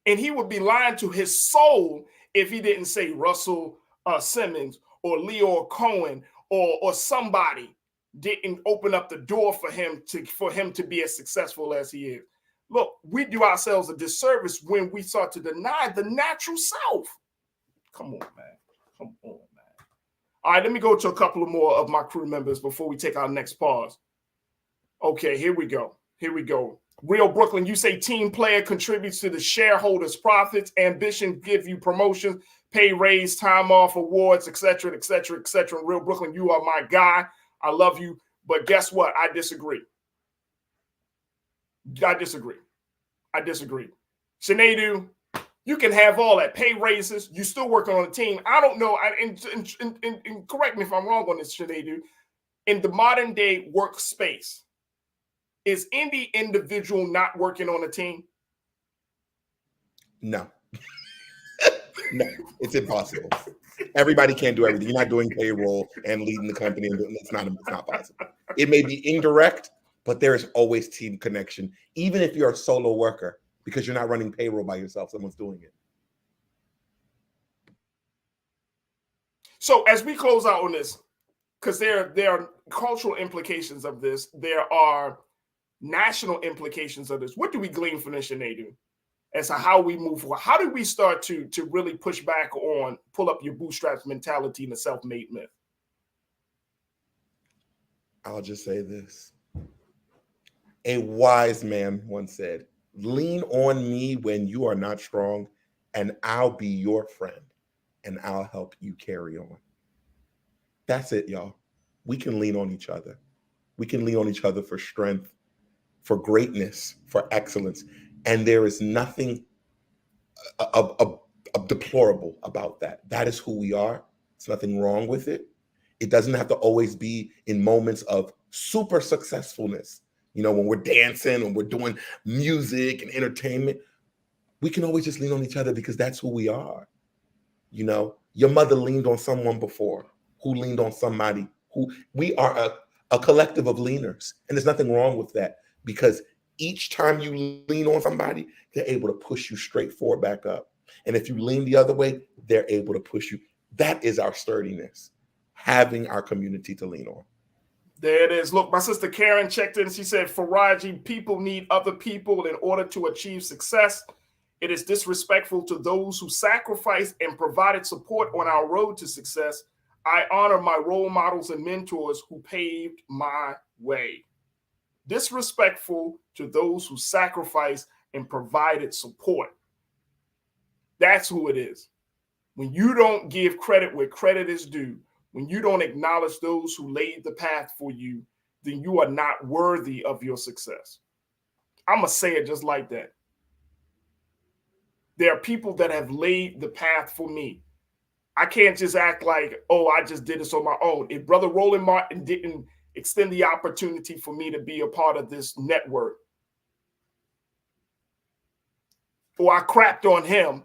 And he would be lying to his soul if he didn't say Russell Simmons or Leo Cohen or somebody didn't open up the door for him to be as successful as he is. Look, we do ourselves a disservice when we start to deny the natural self. Come on, man. Come on, man. All right, let me go to a couple of more of my crew members before we take our next pause. Okay, here we go. Real Brooklyn, you say team player contributes to the shareholders' profits, ambition give you promotions, pay raise, time off, awards, etc., etc., etc. Real Brooklyn, you are my guy. I love you. But guess what? I disagree. Sinead, you can have all that, pay raises. You still working on a team. I don't know. And correct me if I'm wrong on this, Sinead. In the modern day workspace, is any individual not working on a team? No. No, it's impossible. Everybody can't do everything. You're not doing payroll and leading the company. It's not possible. It may be indirect, but there is always team connection, even if you're a solo worker, because you're not running payroll by yourself. Someone's doing it. So as we close out on this, because there are cultural implications of this, there are national implications of this. What do we glean from this, Sinead, as to how we move forward? How do we start to really push back on pull up your bootstraps mentality and the self-made myth? I'll just say this. A wise man once said, lean on me when you are not strong, and I'll be your friend, and I'll help you carry on. That's it, y'all. We can lean on each other. We can lean on each other for strength, for greatness, for excellence. And there is nothing deplorable about that. That is who we are. There's nothing wrong with it. It doesn't have to always be in moments of super successfulness. You know, when we're dancing and we're doing music and entertainment, we can always just lean on each other because that's who we are. You know, your mother leaned on someone before who leaned on somebody who we are a collective of leaners. And there's nothing wrong with that because each time you lean on somebody, they're able to push you straight forward back up. And if you lean the other way, they're able to push you. That is our sturdiness, having our community to lean on. There it is. Look, my sister Karen checked in. She said, Farajii, people need other people in order to achieve success. It is disrespectful to those who sacrificed and provided support on our road to success. I honor my role models and mentors who paved my way. Disrespectful to those who sacrificed and provided support. That's who it is. When you don't give credit where credit is due, when you don't acknowledge those who laid the path for you, then you are not worthy of your success. I'm going to say it just like that. There are people that have laid the path for me. I can't just act like, oh, I just did this on my own. If Brother Roland Martin didn't extend the opportunity for me to be a part of this network, or I crapped on him,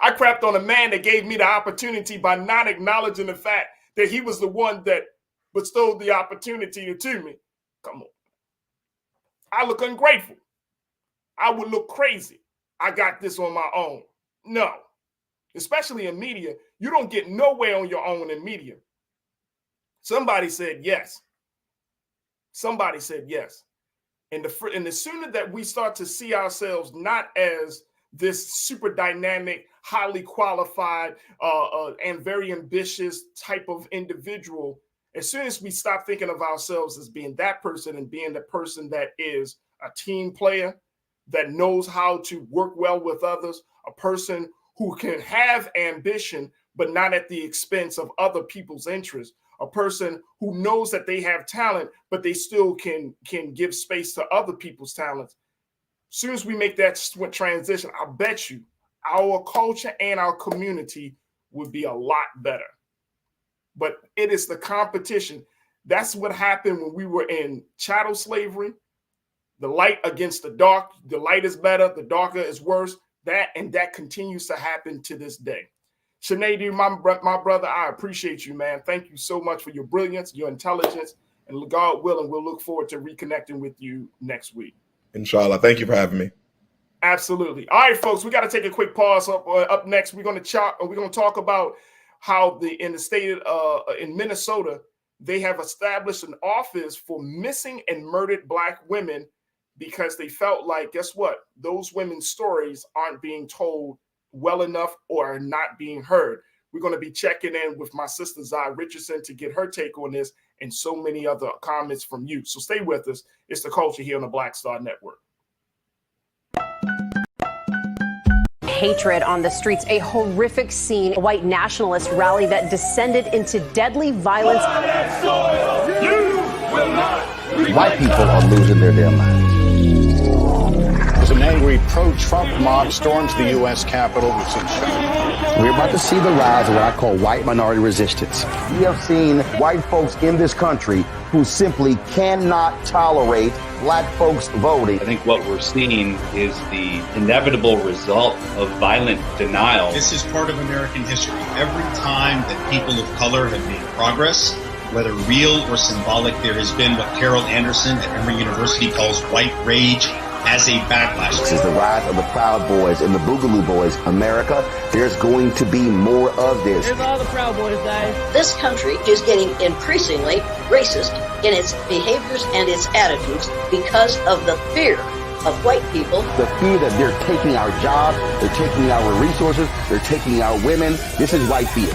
I crapped on a man that gave me the opportunity by not acknowledging the fact that he was the one that bestowed the opportunity to me. Come on. I look ungrateful. I would look crazy. I got this on my own. No. Especially in media, you don't get nowhere on your own in media. Somebody said yes. Somebody said yes. And the sooner that we start to see ourselves not as this super dynamic, highly qualified, and very ambitious type of individual, as soon as we stop thinking of ourselves as being that person and being the person that is a team player, that knows how to work well with others, a person who can have ambition, but not at the expense of other people's interests, a person who knows that they have talent, but they still can give space to other people's talents. As soon as we make that transition, I bet you our culture and our community would be a lot better. But it is the competition. That's what happened when we were in chattel slavery. The light against the dark. The light is better. The darker is worse. That continues to happen to this day. Sinead, my brother, I appreciate you, man. Thank you so much for your brilliance, your intelligence, and God willing, we'll look forward to reconnecting with you next week. Inshallah. Thank you for having me. Absolutely. All right, folks, we got to take a quick pause. Up next, we're going to talk about how in the state in Minnesota, they have established an office for missing and murdered Black women because they felt like, guess what? Those women's stories aren't being told well enough or are not being heard. We're going to be checking in with my sister Zai Richardson to get her take on this and so many other comments from you. So stay with us. It's The Culture here on the Black Star Network. Hatred on the streets, a horrific scene, a white nationalist rally that descended into deadly violence. White people are losing their damn minds. As an angry pro-Trump mob storms the U.S. Capitol, we're about to see the rise of what I call white minority resistance. We have seen white folks in this country who simply cannot tolerate black folks voting. I think what we're seeing is the inevitable result of violent denial. This is part of American history. Every time that people of color have made progress, whether real or symbolic, there has been what Carol Anderson at Emory University calls white rage as a backlash. This is the rise of the Proud Boys and the Boogaloo Boys. America, there's going to be more of this. Here's all the Proud Boys, guys. This country is getting increasingly racist in its behaviors and its attitudes because of the fear of white people. The fear that they're taking our jobs, they're taking our resources, they're taking our women. This is white fear.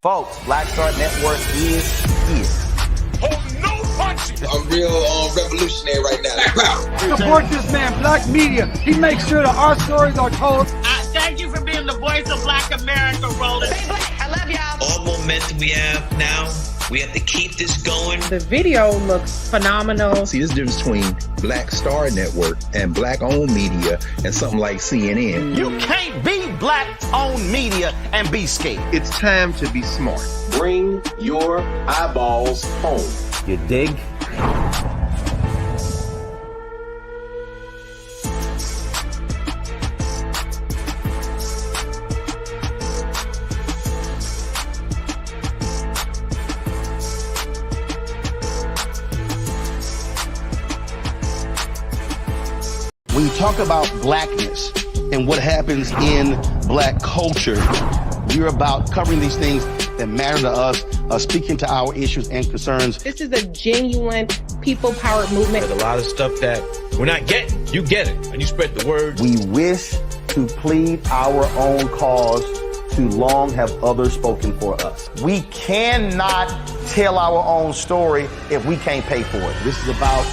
Folks, Black Star Network is here. Oh, no punches! I'm real revolutionary right now. Support this man, Black Media. He makes sure that our stories are told. Thank you for being the voice of Black America, Roland. I love y'all. All momentum we have now, we have to keep this going. The video looks phenomenal. See, there's a difference between Black Star Network and black-owned media and something like CNN. You can't be black-owned media and be scared. It's time to be smart. Bring your eyeballs home. You dig? When you talk about blackness and what happens in black culture, we're about covering these things that matter to us, speaking to our issues and concerns. This is a genuine people-powered movement. There's a lot of stuff that we're not getting. You get it, and you spread the word. We wish to plead our own cause. Too long have others spoken for us. We cannot tell our own story if we can't pay for it. This is about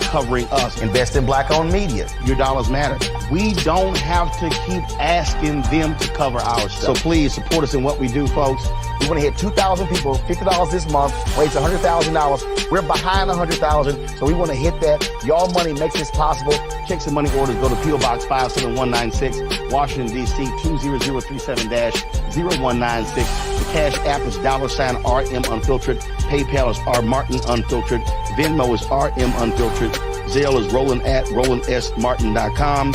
covering us. Invest in black-owned media. Your dollars matter. We don't have to keep asking them to cover our stuff. So please support us in what we do, folks. We want to hit 2,000 people, $50 this month, raise $100,000. We're behind 100,000, so we want to hit that. Y'all money makes this possible. Checks and money orders go to P.O. Box 57196, Washington, D.C. 20037-0196. The Cash App is $RM Unfiltered. PayPal is R Martin Unfiltered. Venmo is RM Unfiltered. Zelle is Roland at RolandSMartin.com.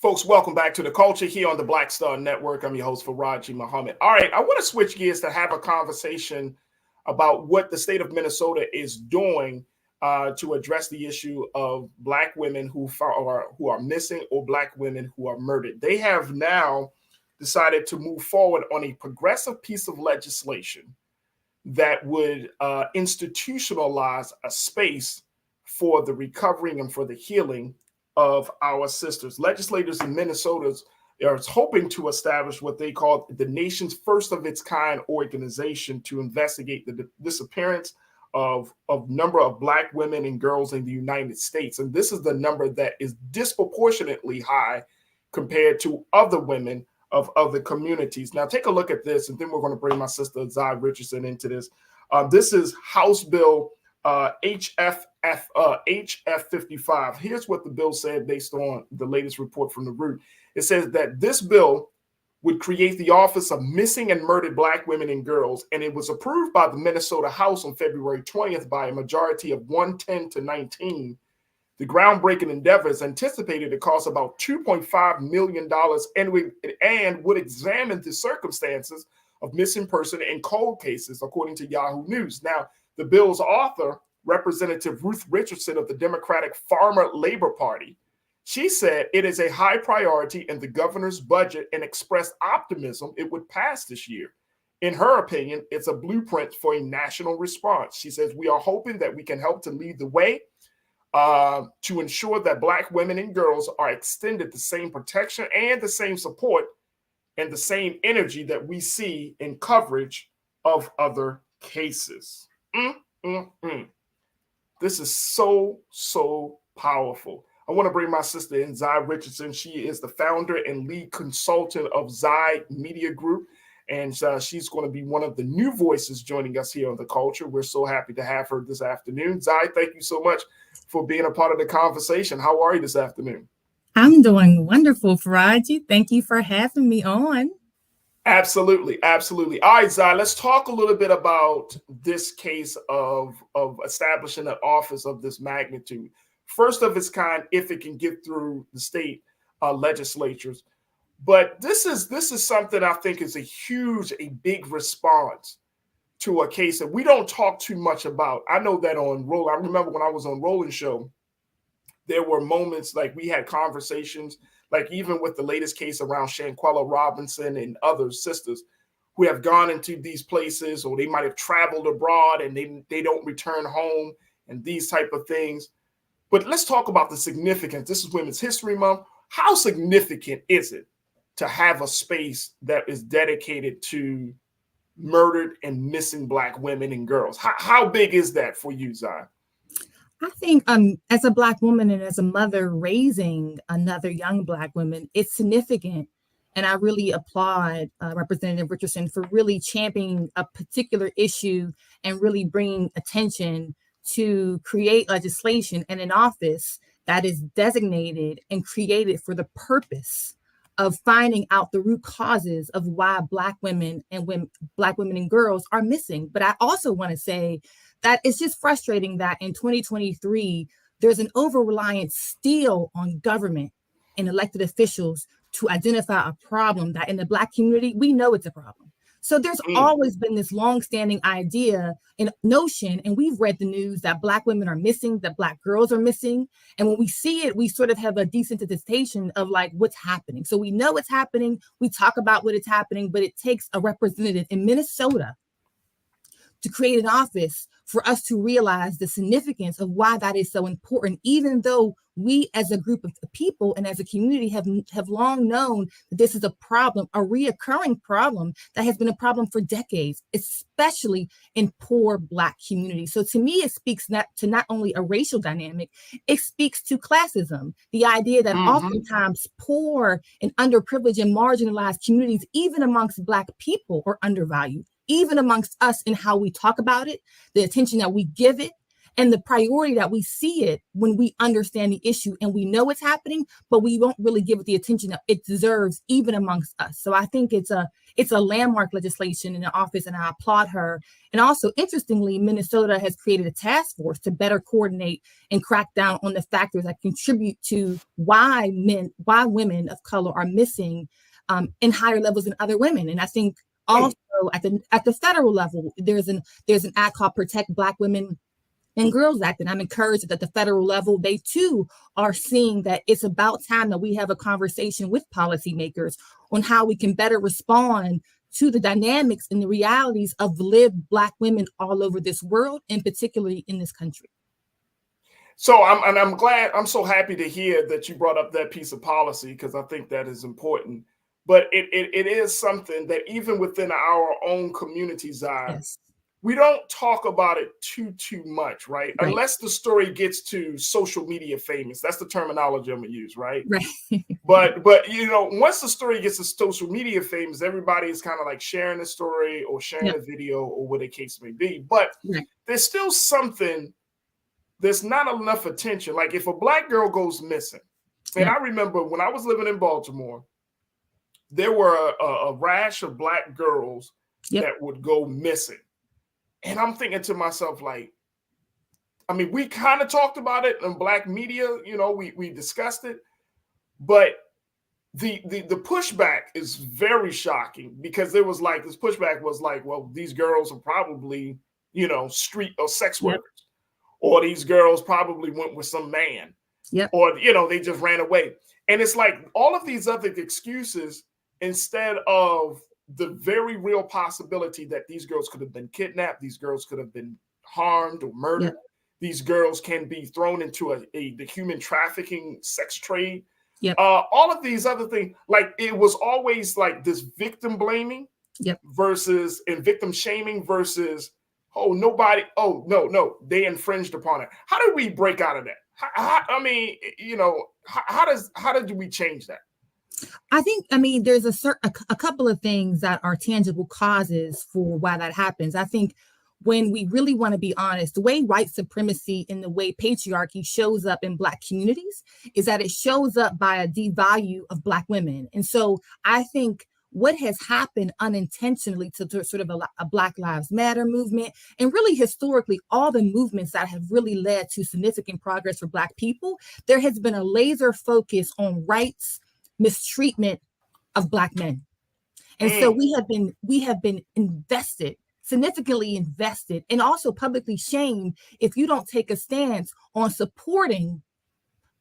Folks, welcome back to The Culture here on the Black Star Network. I'm your host, Farajii Muhammad. All right, I want to switch gears to have a conversation about what the state of Minnesota is doing to address the issue of black women who are missing or black women who are murdered. They have now decided to move forward on a progressive piece of legislation that would institutionalize a space for the recovering and for the healing of our sisters. Legislators in Minnesota are hoping to establish what they call the nation's first of its kind organization to investigate the disappearance of number of black women and girls in the United States. And this is the number that is disproportionately high compared to other women of other communities. Now take a look at this, and then we're going to bring my sister Zai Richardson into this. This is House Bill HF 55. Here's what the bill said based on the latest report from the Root. It says that this bill would create the Office of Missing and Murdered Black Women and Girls, and it was approved by the Minnesota House on February 20th by a majority of 110 to 19. The groundbreaking endeavor is anticipated to cost about $2.5 million and would examine the circumstances of missing person and cold cases, according to Yahoo News. Now, The bill's author, Representative Ruth Richardson of the Democratic Farmer Labor Party, she said it is a high priority in the governor's budget and expressed optimism it would pass this year. In her opinion, it's a blueprint for a national response. She says, we are hoping that we can help to lead the way to ensure that Black women and girls are extended the same protection and the same support and the same energy that we see in coverage of other cases. This is so, so powerful. I want to bring my sister in, Zai Richardson. She is the founder and lead consultant of Zai Media Group, and she's going to be one of the new voices joining us here on The Culture. We're so happy to have her this afternoon. Zai, thank you so much for being a part of the conversation. How are you this afternoon? I'm doing wonderful, Farajii. Thank you for having me on. Absolutely, absolutely. All right, Zai, let's talk a little bit about this case of establishing an office of this magnitude. First of its kind, if it can get through the state legislatures. But this is something I think is a big response to a case that we don't talk too much about. I know that on Roll, I remember when I was on Roland's show, there were moments like we had conversations, like even with the latest case around Shanquella Robinson and other sisters who have gone into these places, or they might have traveled abroad and they don't return home and these type of things. But let's talk about the significance. This is Women's History Month. How significant is it to have a space that is dedicated to murdered and missing Black women and girls? How big is that for you, Zai? I think as a Black woman and as a mother raising another young Black woman, it's significant. And I really applaud Representative Richardson for really championing a particular issue and really bringing attention to create legislation and an office that is designated and created for the purpose of finding out the root causes of why Black women and girls are missing. But I also want to say that it's just frustrating that in 2023, there's an over-reliance still on government and elected officials to identify a problem that in the Black community, we know it's a problem. So there's always been this longstanding idea and notion, and we've read the news that Black women are missing, that Black girls are missing. And when we see it, we sort of have a desensitization of like what's happening. So we know it's happening. We talk about what is happening, but it takes a representative in Minnesota to create an office for us to realize the significance of why that is so important, even though we as a group of people and as a community have long known that this is a problem, a reoccurring problem that has been a problem for decades, especially in poor Black communities. So to me, it speaks to not only a racial dynamic, it speaks to classism, the idea that oftentimes poor and underprivileged and marginalized communities, even amongst Black people, are undervalued, even amongst us in how we talk about it, the attention that we give it, and the priority that we see it when we understand the issue and we know it's happening, but we won't really give it the attention that it deserves, even amongst us. So I think it's a landmark legislation in the office, and I applaud her. And also, interestingly, Minnesota has created a task force to better coordinate and crack down on the factors that contribute to why women of color are missing in higher levels than other women. And I think also at the federal level, there's an act called Protect Black Women and Girls Act. And I'm encouraged that at the federal level, they too are seeing that it's about time that we have a conversation with policymakers on how we can better respond to the dynamics and the realities of lived Black women all over this world, and particularly in this country. So I'm so happy to hear that you brought up that piece of policy, because I think that is important. But it is something that even within our own communities, we don't talk about it too much, right? Unless the story gets to social media famous. That's the terminology I'm gonna use, right? But once the story gets to social media famous, everybody is kind of like sharing the story or sharing a video or what the case may be. But there's still something, there's not enough attention. Like if a Black girl goes missing, and I remember when I was living in Baltimore, there were a rash of Black girls that would go missing. And I'm thinking to myself, like, I mean, we kind of talked about it in Black media, we discussed it, but the pushback is very shocking, because there was like, this pushback was like, well, these girls are probably street or sex workers, or these girls probably went with some man, or they just ran away. And it's like all of these other excuses, instead of the very real possibility that these girls could have been kidnapped, these girls could have been harmed or murdered. These girls can be thrown into the human trafficking sex trade. All of these other things, like it was always like this victim blaming versus and victim shaming versus, no, they infringed upon it. How do we break out of that? How did we change that? I think, there's a couple of things that are tangible causes for why that happens. I think when we really want to be honest, the way white supremacy and the way patriarchy shows up in Black communities is that it shows up by a devalue of Black women. And so I think what has happened unintentionally to sort of a Black Lives Matter movement, and really historically, all the movements that have really led to significant progress for Black people, there has been a laser focus on rights, mistreatment of Black men. And so we have been significantly invested, and also publicly shamed if you don't take a stance on supporting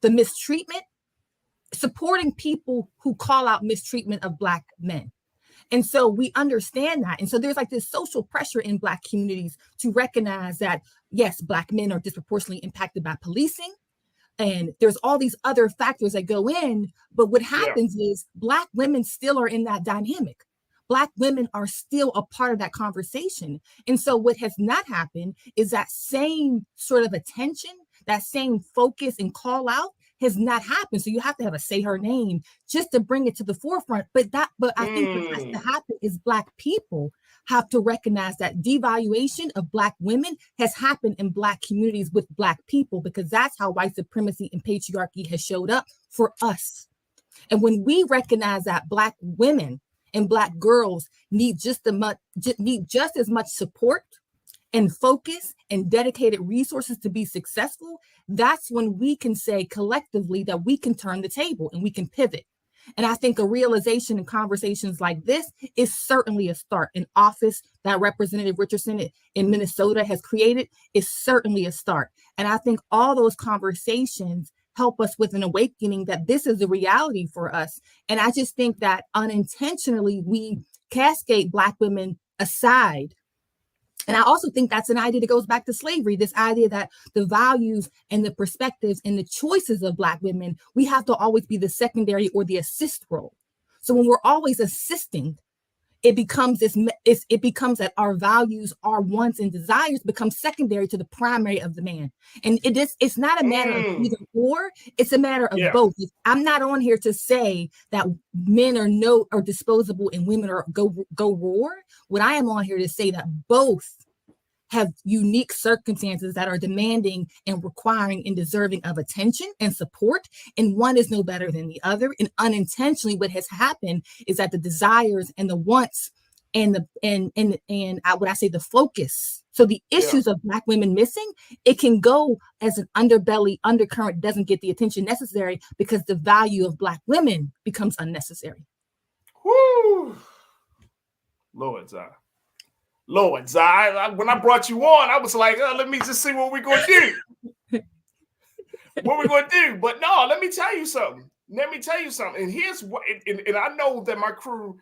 the mistreatment, supporting people who call out mistreatment of Black men. And so we understand that. And so there's like this social pressure in Black communities to recognize that, yes, Black men are disproportionately impacted by policing. And there's all these other factors that go in. But what happens is Black women still are in that dynamic. Black women are still a part of that conversation. And so what has not happened is that same sort of attention, that same focus and call out has not happened. So you have to have a say her name just to bring it to the forefront. But I think what has to happen is Black people have to recognize that devaluation of Black women has happened in Black communities with Black people, because that's how white supremacy and patriarchy has showed up for us. And when we recognize that Black women and Black girls need just as much support and focus and dedicated resources to be successful, that's when we can say collectively that we can turn the table and we can pivot. And I think a realization in conversations like this is certainly a start. An office that Representative Richardson in Minnesota has created is certainly a start. And I think all those conversations help us with an awakening that this is a reality for us. And I just think that unintentionally we cascade Black women aside. And I also think that's an idea that goes back to slavery, this idea that the values and the perspectives and the choices of Black women, we have to always be the secondary or the assist role. So when we're always assisting, it becomes that our values, our wants and desires become secondary to the primary of the man. And it's not a matter of either or, it's a matter of both. I'm not on here to say that men are disposable and women are go roar. What I am on here to say that both have unique circumstances that are demanding and requiring and deserving of attention and support, and one is no better than the other. And unintentionally, what has happened is that the desires and the wants and the focus. So the issues of Black women missing, it can go as an undercurrent doesn't get the attention necessary because the value of Black women becomes unnecessary. Woo! Lord, Zai, when I brought you on, I was like, let me just see what we're going to do. But no, let me tell you something. And here's what, and I know that my crew,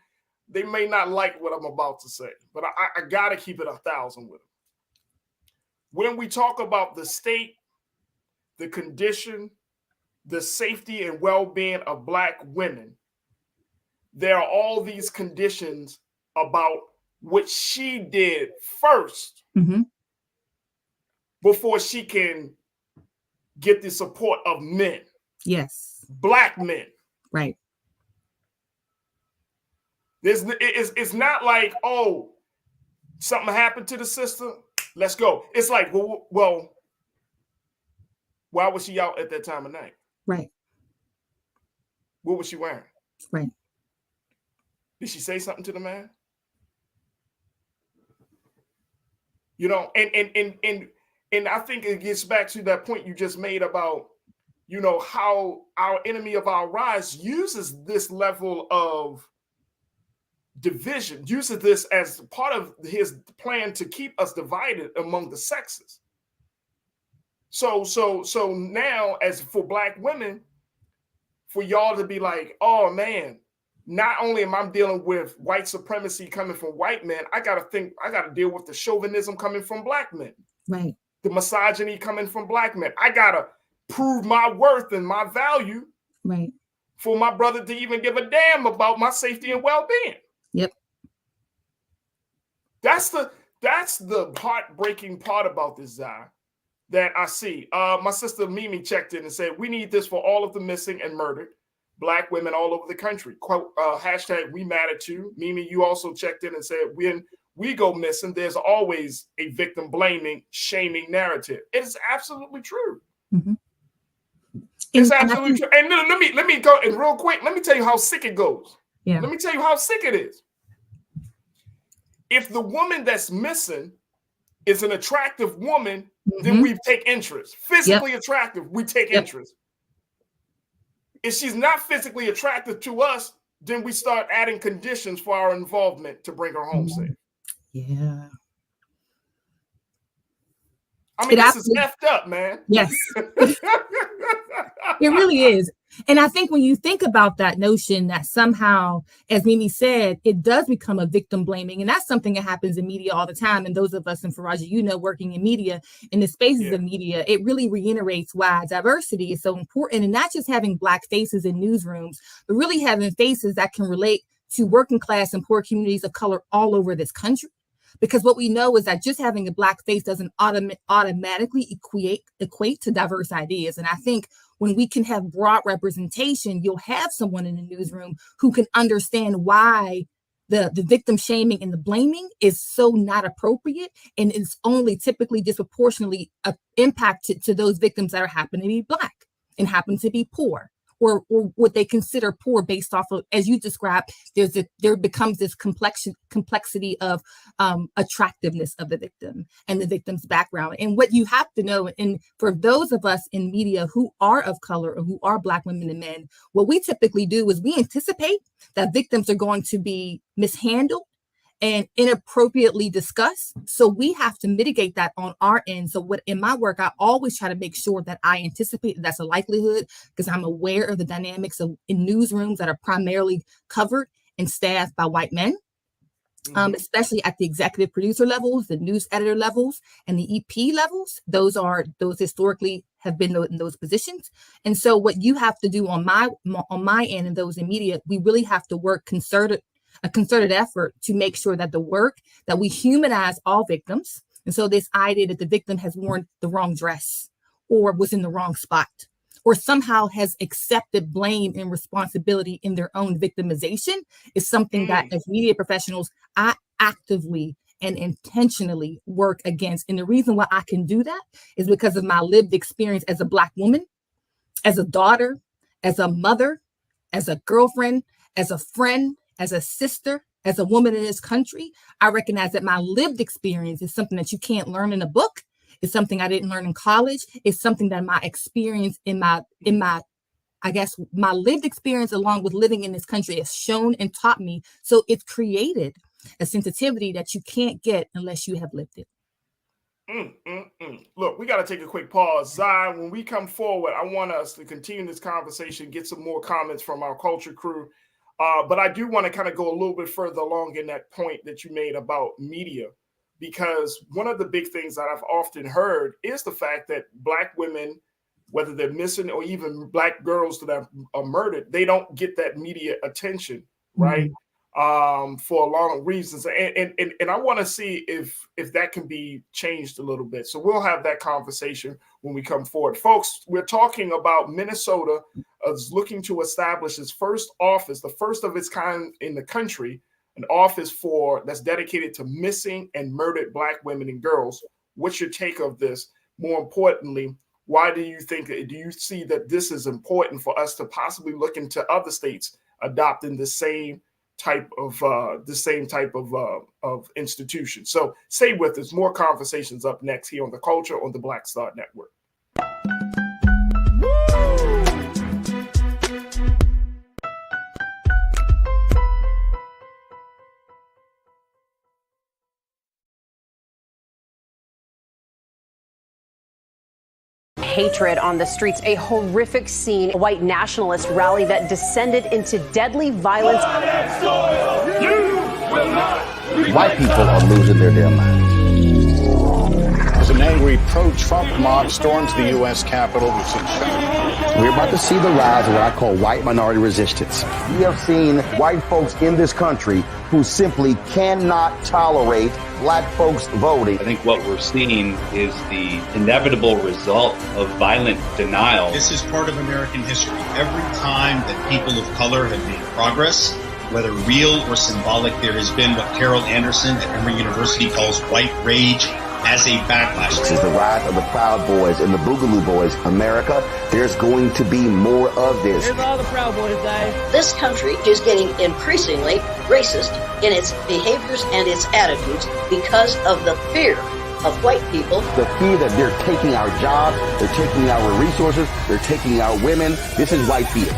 they may not like what I'm about to say, but I got to keep it 1,000 with them. When we talk about the state, the condition, the safety and well-being of Black women, there are all these conditions about what she did first before she can get the support of men. Yes. Black men. Right. It's not like, oh, something happened to the sister, let's go. It's like, well, why was she out at that time of night? Right. What was she wearing? Right. Did she say something to the man? You know, and I think it gets back to that point you just made about, you know, how our enemy of our rise uses this level of division, uses this as part of his plan to keep us divided among the sexes. So now, as for Black women, for y'all to be like, oh man, not only am I dealing with white supremacy coming from white men, I got to deal with the chauvinism coming from Black men. Right. The misogyny coming from Black men. I got to prove my worth and my value. Right. For my brother to even give a damn about my safety and well-being. Yep. That's the heartbreaking part about this, Zai, that I see. My sister Mimi checked in and said, we need this for all of the missing and murdered Black women all over the country. Quote, hashtag we matter too. Mimi, you also checked in and said, when we go missing, there's always a victim blaming, shaming narrative. It is absolutely true. Mm-hmm. It's absolutely true. And let me go and real quick. Let me tell you how sick it goes. Yeah. Let me tell you how sick it is. If the woman that's missing is an attractive woman, then we take interest. Physically attractive, we take interest. If she's not physically attractive to us, then we start adding conditions for our involvement to bring her home safe. Yeah. I mean, this is effed up, man. Yes. It really is. And I think when you think about that notion that somehow, as Mimi said, it does become a victim blaming. And that's something that happens in media all the time. And those of us in Farajii, working in media, in the spaces of media, it really reiterates why diversity is so important. And not just having Black faces in newsrooms, but really having faces that can relate to working class and poor communities of color all over this country. Because what we know is that just having a Black face doesn't automatically equate to diverse ideas. And I think when we can have broad representation, you'll have someone in the newsroom who can understand why the victim shaming and the blaming is so not appropriate. And it's only typically disproportionately impacted to those victims that happen to be Black and happen to be poor. Or what they consider poor based off of, as you described, there becomes this complexity of attractiveness of the victim and the victim's background. And what you have to know, and for those of us in media who are of color or who are Black women and men, what we typically do is we anticipate that victims are going to be mishandled and inappropriately discussed. So we have to mitigate that on our end. So in my work, I always try to make sure that I anticipate that's a likelihood, because I'm aware of the dynamics in newsrooms that are primarily covered and staffed by white men, especially at the executive producer levels, the news editor levels, and the EP levels. Those historically have been in those positions. And so what you have to do on my end and those in media, we really have to work a concerted effort to make sure that the work that we humanize all victims. And so this idea that the victim has worn the wrong dress or was in the wrong spot or somehow has accepted blame and responsibility in their own victimization is something that as media professionals, I actively and intentionally work against. And the reason why I can do that is because of my lived experience as a Black woman, as a daughter, as a mother, as a girlfriend, as a friend, as a sister, as a woman in this country. I recognize that my lived experience is something that you can't learn in a book. It's something I didn't learn in college. It's something that my experience in my lived experience along with living in this country has shown and taught me. So it's created a sensitivity that you can't get unless you have lived it. Look, we got to take a quick pause. Zai, when we come forward, I want us to continue this conversation, get some more comments from our culture crew. But I do want to kind of go a little bit further along in that point that you made about media, because one of the big things that I've often heard is the fact that Black women, whether they're missing or even Black girls that are murdered, they don't get that media attention, right? For a lot of reasons. And I want to see if that can be changed a little bit. So we'll have that conversation when we come forward. Folks, we're talking about Minnesota is looking to establish its first office, the first of its kind in the country, an office that's dedicated to missing and murdered Black women and girls. What's your take of this? More importantly, why do you see that this is important for us to possibly look into other states adopting the same type of institution? So stay with us. More conversations up next here on The Culture on the Black Star Network. hatred on the streets, a horrific scene, a white nationalist rally that descended into deadly violence. White people are losing their damn minds. As an angry pro-Trump mob storms the U.S. Capitol, We're about to see the rise of what I call white minority resistance. We have seen white folks in this country who simply cannot tolerate black folks voting. I think what we're seeing is the inevitable result of violent denial. This is part of American history. Every time that people of color have made progress, whether real or symbolic, there has been what Carol Anderson at Emory University calls white rage as a backlash. This is the rise of the Proud Boys and the Boogaloo Boys. America, there's going to be more of this. Here's all the Proud Boys, guys. This country is getting increasingly racist in its behaviors and its attitudes because of the fear of white people. The fear that they're taking our jobs, they're taking our resources, they're taking our women. This is white fear.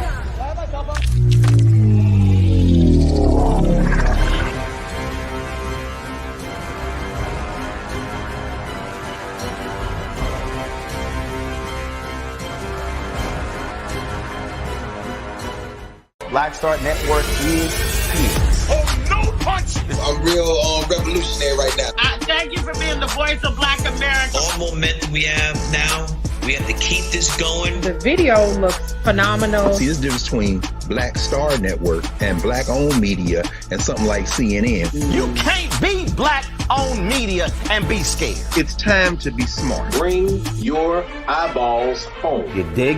Black Star Network is here. Oh, no punch! I'm real revolutionary right now. Thank you for being the voice of Black America. All momentum we have now, we have to keep this going. The video looks phenomenal. See, this difference between Black Star Network and black-owned media and something like CNN. You can't be black-owned media and be scared. It's time to be smart. Bring your eyeballs home. You dig?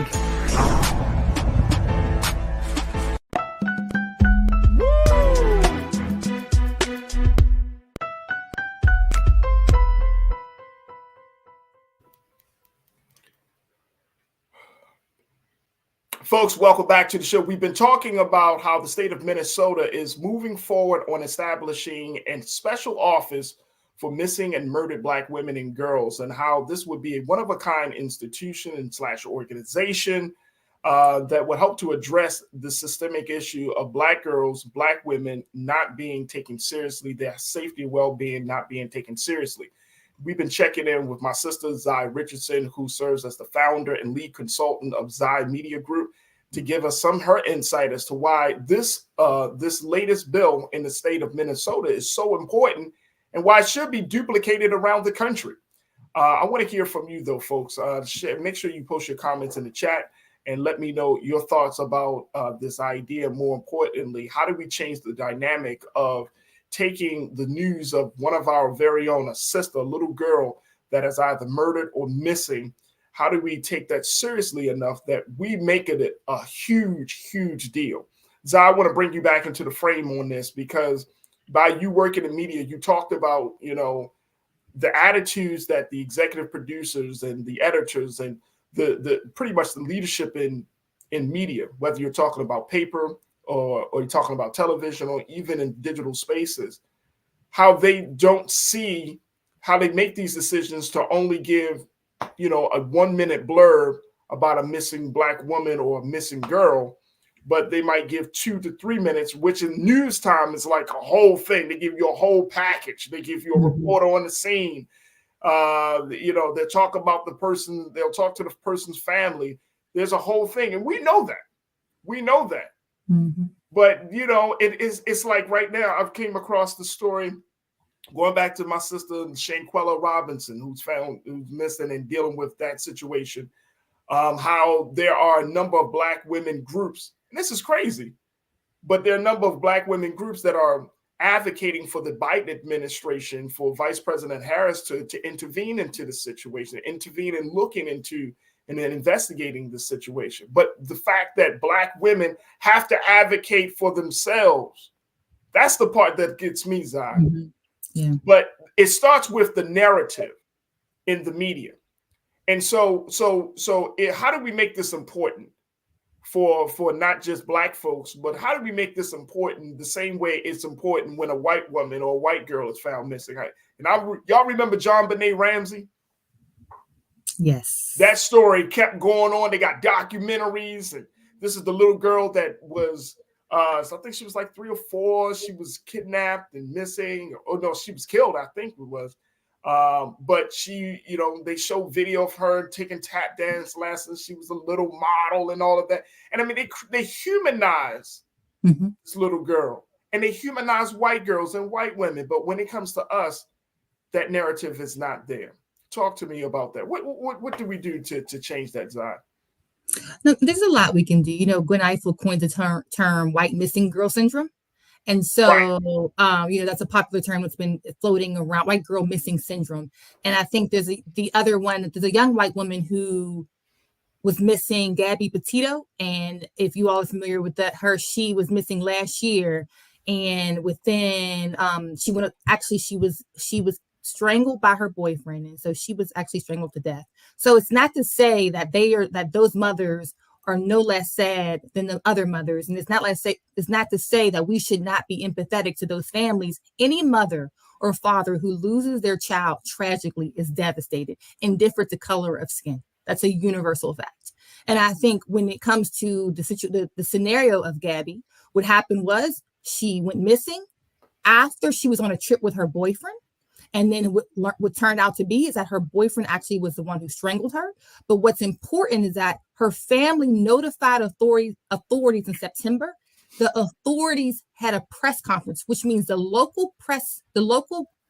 Folks, welcome back to the show. We've been talking about how the state of Minnesota is moving forward on establishing a special office for missing and murdered Black women and girls, and how this would be a one-of-a-kind institution and / organization that would help to address the systemic issue of Black girls, Black women not being taken seriously, their safety and well-being not being taken seriously. We've been checking in with my sister, Zai Richardson, who serves as the founder and lead consultant of Zai Media Group, to give us some of her insight as to why this latest bill in the state of Minnesota is so important and why it should be duplicated around the country. I want to hear from you, though, folks. Make sure you post your comments in the chat and let me know your thoughts about this idea. More importantly, how do we change the dynamic of taking the news of one of our very own, a sister, a little girl that is either murdered or missing? How do we take that seriously enough that we make it a huge, huge deal? Zai, I want to bring you back into the frame on this, because by you working in media, you talked about, the attitudes that the executive producers and the editors and the pretty much the leadership in media, whether you're talking about paper or you're talking about television or even in digital spaces, how they don't see how they make these decisions to only give, a 1-minute blurb about a missing Black woman or a missing girl, but they might give 2 to 3 minutes, which in news time is like a whole thing. They give you a whole package. They give you a reporter on the scene. They'll talk about the person. They'll talk to the person's family. There's a whole thing. And we know that. Mm-hmm. But, it's like right now I've came across the story going back to my sister, Shanquella Robinson, who's missing and dealing with that situation. How there are a number of Black women groups, and this is crazy, but there are a number of Black women groups that are advocating for the Biden administration, for Vice President Harris to intervene into the situation, intervene in looking into and then investigating the situation. But the fact that Black women have to advocate for themselves, that's the part that gets me, Zai. Mm-hmm. Yeah. But it starts with the narrative in the media. And so how do we make this important for not just Black folks, but how do we make this important the same way it's important when a white woman or a white girl is found missing? And y'all remember John Benet Ramsey? Yes. That story kept going on. They got documentaries, and this is the little girl that was, so I think she was like 3 or 4. She was kidnapped and missing. Oh no, she was killed, I think it was. But she, they show video of her taking tap dance lessons. She was a little model and all of that. And I mean, they humanize this little girl, and they humanize white girls and white women. But when it comes to us, that narrative is not there. Talk to me about that. What do we do to change that, Zion? No, there's a lot we can do. Gwen Ifill coined the term white missing girl syndrome. And so, that's a popular term that's been floating around, white girl missing syndrome. And I think there's a young white woman who was missing, Gabby Petito. And if you all are familiar with that, she was missing last year. And within, she was strangled by her boyfriend. And so she was actually strangled to death. So it's not to say that those mothers are no less sad than the other mothers. And it's not to say that we should not be empathetic to those families. Any mother or father who loses their child tragically is devastated, indifferent to color of skin. That's a universal fact. And I think when it comes to the scenario of Gabby, what happened was she went missing after she was on a trip with her boyfriend. And then what turned out to be is that her boyfriend actually was the one who strangled her. But what's important is that her family notified authorities in September. The authorities had a press conference, which means the local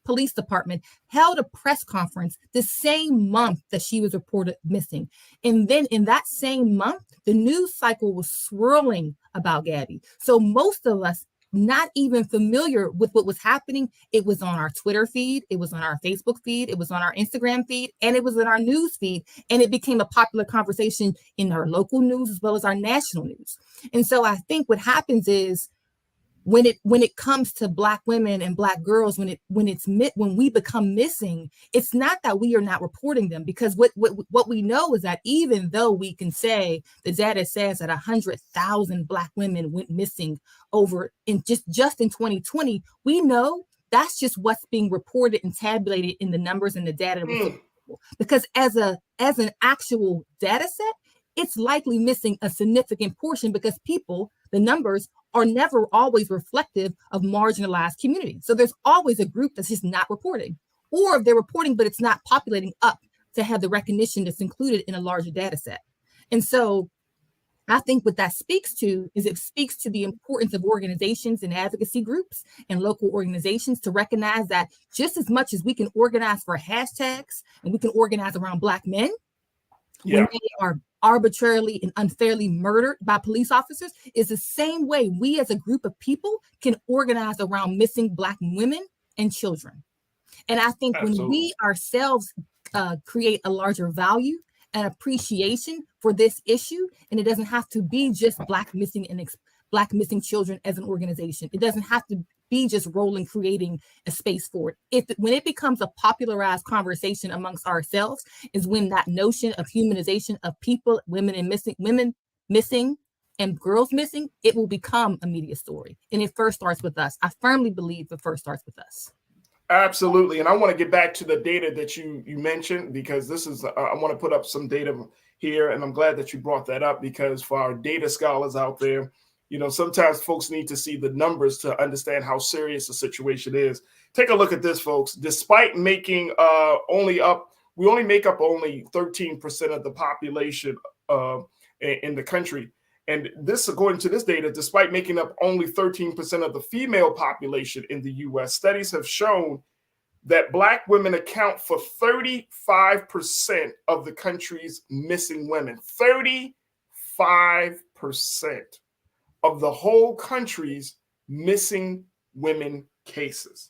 police department held a press conference the same month that she was reported missing. And then in that same month, the news cycle was swirling about Gabby. So most of us, not even familiar with what was happening, it was on our Twitter feed, it was on our Facebook feed, it was on our Instagram feed, and it was in our news feed. And it became a popular conversation in our local news as well as our national news. And so I think what happens is when it comes to Black women and Black girls, when we become missing, it's not that we are not reporting them, because what we know is that even though we can say the data says that 100,000 Black women went missing over in just in 2020, we know that's just what's being reported and tabulated in the numbers and the data. Because as an actual data set, it's likely missing a significant portion, because the numbers are never always reflective of marginalized communities. So there's always a group that's just not reporting, or they're reporting, but it's not populating up to have the recognition that's included in a larger data set. And so I think what that speaks to is it speaks to the importance of organizations and advocacy groups and local organizations to recognize that just as much as we can organize for hashtags and we can organize around Black men, when they are arbitrarily and unfairly murdered by police officers, is the same way we as a group of people can organize around missing Black women and children. And I think when we ourselves create a larger value and appreciation for this issue, and it doesn't have to be just Black missing children as an organization. It doesn't have to be just rolling, creating a space for it. When it becomes a popularized conversation amongst ourselves, is when that notion of humanization of people, women missing and girls missing, it will become a media story. And it first starts with us. I firmly believe it first starts with us. Absolutely. And I want to get back to the data that you mentioned, because this is, I want to put up some data here. And I'm glad that you brought that up, because for our data scholars out there, sometimes folks need to see the numbers to understand how serious the situation is. Take a look at this, folks. Despite making we only make up only 13% of the population in the country. And this, according to this data, despite making up only 13% of the female population in the U.S., studies have shown that Black women account for 35% of the country's missing women. 35% of the whole country's missing women cases.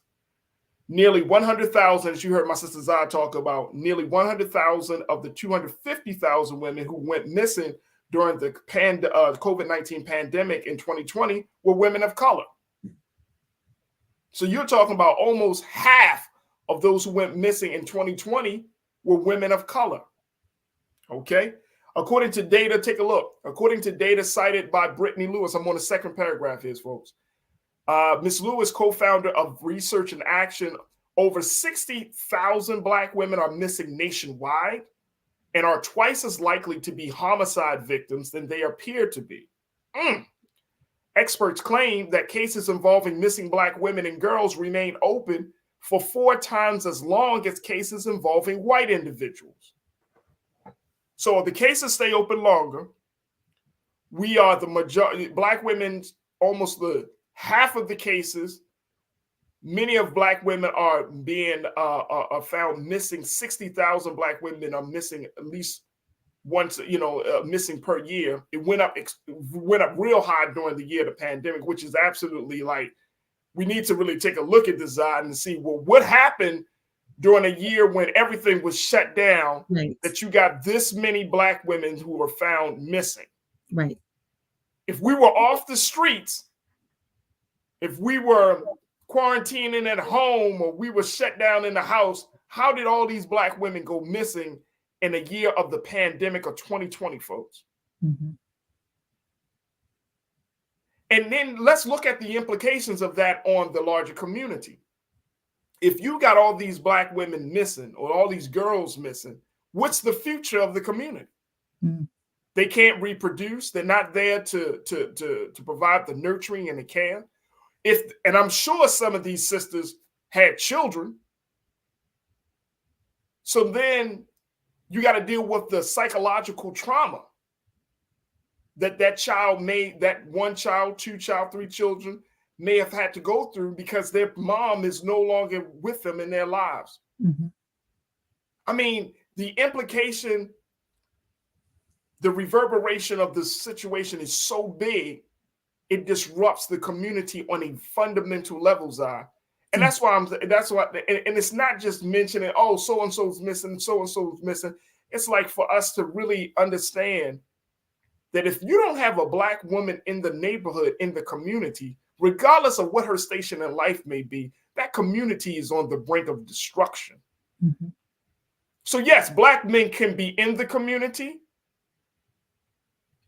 Nearly 100,000, as you heard my sister Zah talk about, nearly 100,000 of the 250,000 women who went missing during the COVID-19 pandemic in 2020 were women of color. So you're talking about almost half of those who went missing in 2020 were women of color. Okay? According to data, take a look. According to data cited by Brittany Lewis, I'm on the second paragraph here, folks. Ms. Lewis, co-founder of Research and Action, over 60,000 Black women are missing nationwide and are twice as likely to be homicide victims than they appear to be. Experts claim that cases involving missing Black women and girls remain open for 4 times as long as cases involving white individuals. So the cases stay open longer. We are the majority, Black women, almost the half of the cases. Many of Black women are being are found missing. 60,000 Black women are missing at least once, missing per year. It went up real high during the year of the pandemic, which is absolutely like, we need to really take a look at design and see, well, what happened during a year when everything was shut down, right, that you got this many Black women who were found missing. Right. If we were off the streets, if we were quarantining at home or we were shut down in the house, how did all these Black women go missing in a year of the pandemic of 2020, folks? Mm-hmm. And then let's look at the implications of that on the larger community. If you got all these Black women missing or all these girls missing, what's the future of the community? Mm. They can't reproduce. They're not there to provide the nurturing and the care. And I'm sure some of these sisters had children. So then you got to deal with the psychological trauma that child that 1 child, 2 child, 3 children may have had to go through because their mom is no longer with them in their lives. Mm-hmm. I mean, the implication, the reverberation of this situation is so big, it disrupts the community on a fundamental level, Zai. And that's why and it's not just mentioning, oh, so-and-so's missing, so-and-so's missing. It's like for us to really understand that if you don't have a Black woman in the neighborhood, in the community, regardless of what her station in life may be, that community is on the brink of destruction. Mm-hmm. So yes, Black men can be in the community,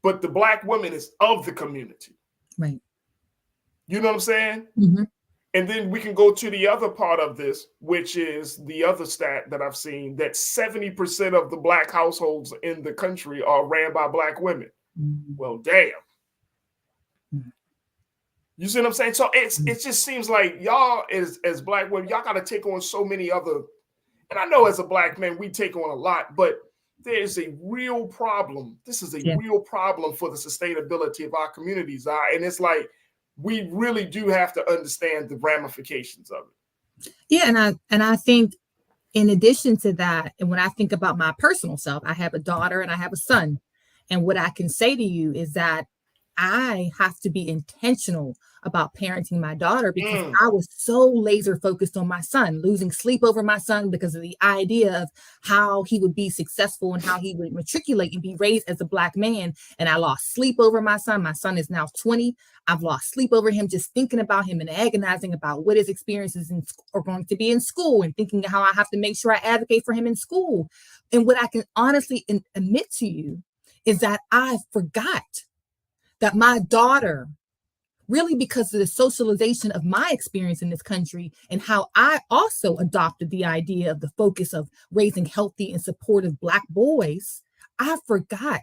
but the Black woman is of the community. Right. You know what I'm saying? Mm-hmm. And then we can go to the other part of this, which is the other stat that I've seen, that 70% of the Black households in the country are ran by Black women. Mm-hmm. Well, damn. Mm-hmm. You see what I'm saying? So it just seems like y'all as Black women, y'all got to take on so many other, and I know as a Black man, we take on a lot, but there's a real problem. This is a real problem for the sustainability of our communities. And it's like, we really do have to understand the ramifications of it. Yeah, and I think in addition to that, and when I think about my personal self, I have a daughter and I have a son. And what I can say to you is that I have to be intentional about parenting my daughter because I was so laser focused on my son, losing sleep over my son because of the idea of how he would be successful and how he would matriculate and be raised as a Black man. And I lost sleep over my son. My son is now 20. I've lost sleep over him, just thinking about him and agonizing about what his experiences are going to be in school and thinking how I have to make sure I advocate for him in school. And what I can honestly admit to you is that I forgot that my daughter, really because of the socialization of my experience in this country and how I also adopted the idea of the focus of raising healthy and supportive Black boys, I forgot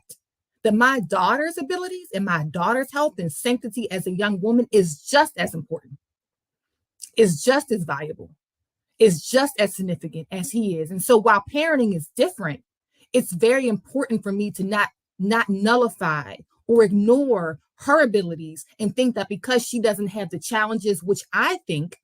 that my daughter's abilities and my daughter's health and sanctity as a young woman is just as important, is just as valuable, is just as significant as he is. And so while parenting is different, it's very important for me to not nullify or ignore her abilities and think that because she doesn't have the challenges, which I think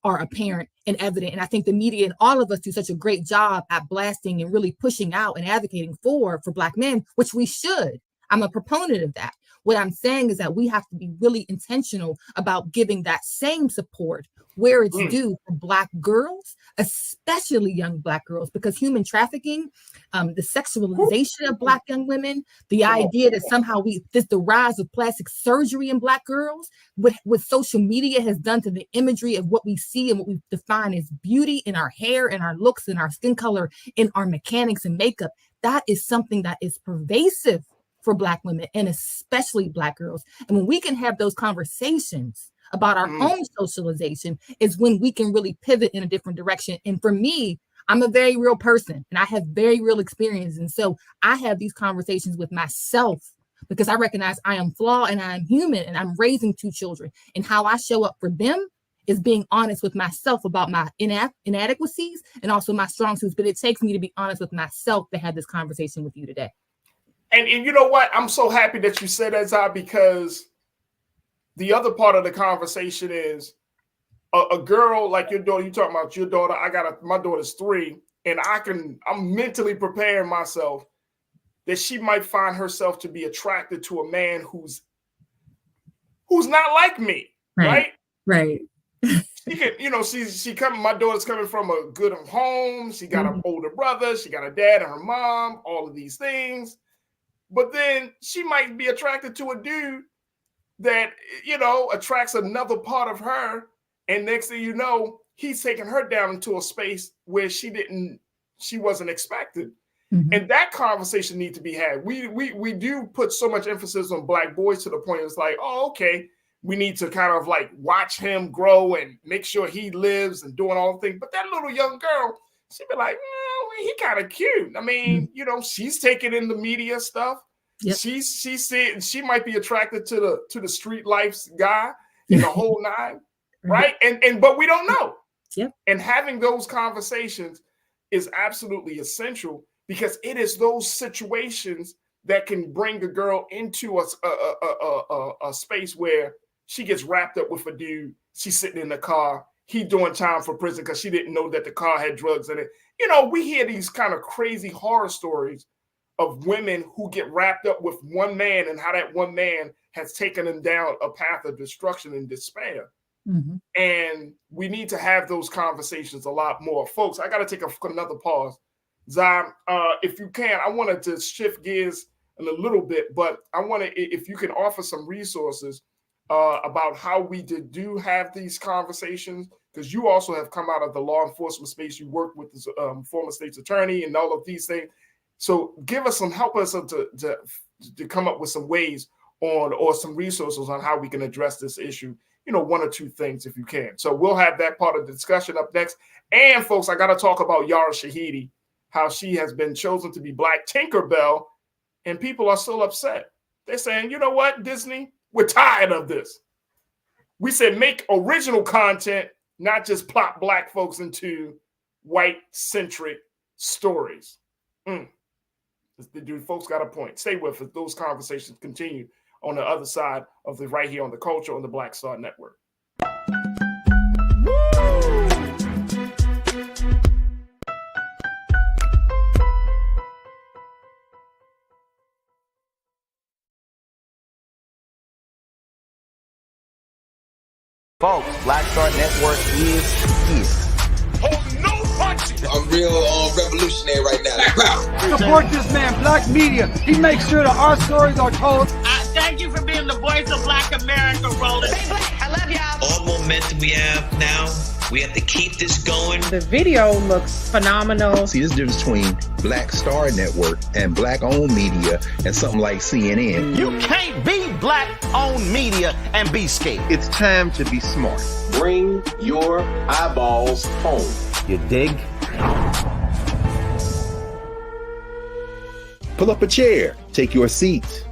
are apparent and evident. And I think the media and all of us do such a great job at blasting and really pushing out and advocating for Black men, which we should. I'm a proponent of that. What I'm saying is that we have to be really intentional about giving that same support where it's due for Black girls, especially young Black girls, because human trafficking, the sexualization of Black young women, the idea that somehow the rise of plastic surgery in Black girls, what social media has done to the imagery of what we see and what we define as beauty in our hair and our looks and our skin color, in our mechanics and makeup, that is something that is pervasive for Black women and especially Black girls. And when we can have those conversations about our own socialization is when we can really pivot in a different direction. And for me, I'm a very real person and I have very real experience. And so I have these conversations with myself because I recognize I am flawed and I am human and I'm raising 2 children, and how I show up for them is being honest with myself about my inadequacies and also my strong suits. But it takes me to be honest with myself to have this conversation with you today. And you know what? I'm so happy that you said that, Zai, because the other part of the conversation is a girl like your daughter. You talking about your daughter? My daughter's 3, and I'm mentally preparing myself that she might find herself to be attracted to a man who's not like me, right? Right. She can, my daughter's coming from a good home. She got an older brother. She got a dad and her mom, all of these things. But then she might be attracted to a dude that, attracts another part of her. And next thing you know, he's taking her down into a space where she wasn't expected. And that conversation needs to be had. We do put so much emphasis on Black boys to the point it's like, oh, okay, we need to kind of like watch him grow and make sure he lives and doing all the things. But that little young girl, she'd be like, he kind of cute. I mean, she's taking in the media stuff. Yep. She might be attracted to the street life's guy in the whole nine, right? But we don't know. Yep. And having those conversations is absolutely essential, because it is those situations that can bring a girl into a space where she gets wrapped up with a dude. She's sitting in the car. He doing time for prison because she didn't know that the car had drugs in it. We hear these kind of crazy horror stories of women who get wrapped up with one man and how that one man has taken them down a path of destruction and despair. Mm-hmm. And we need to have those conversations a lot more. Folks, I got to take another pause. Zai, if you can, I wanted to shift gears in a little bit, but I wanted, if you can offer some resources about how we do have these conversations, because you also have come out of the law enforcement space. You worked with the former state's attorney and all of these things. So help us to come up with some ways or some resources on how we can address this issue. 1 or 2 things if you can. So we'll have that part of the discussion up next. And folks, I got to talk about Yara Shahidi, how she has been chosen to be Black Tinkerbell, and people are still upset. They're saying, you know what, Disney, we're tired of this. We said make original content, not just plop Black folks into white-centric stories. The dude, folks got a point. Stay with us. Those conversations continue on the other side of the right here on the Culture on the Black Star Network. Folks, Black Star Network is here. Oh, no punching! I'm real revolutionary right now. Support this man, Black Media. He makes sure that our stories are told. Thank you for being the voice of Black America, Roland. Stay black. I love y'all. All momentum we have now, we have to keep this going. The video looks phenomenal. See, there's a difference between Black Star Network and Black-owned media and something like CNN. You can't be Black-owned media and be scared. It's time to be smart. Bring your eyeballs home. You dig? Pull up a chair. Take your seat.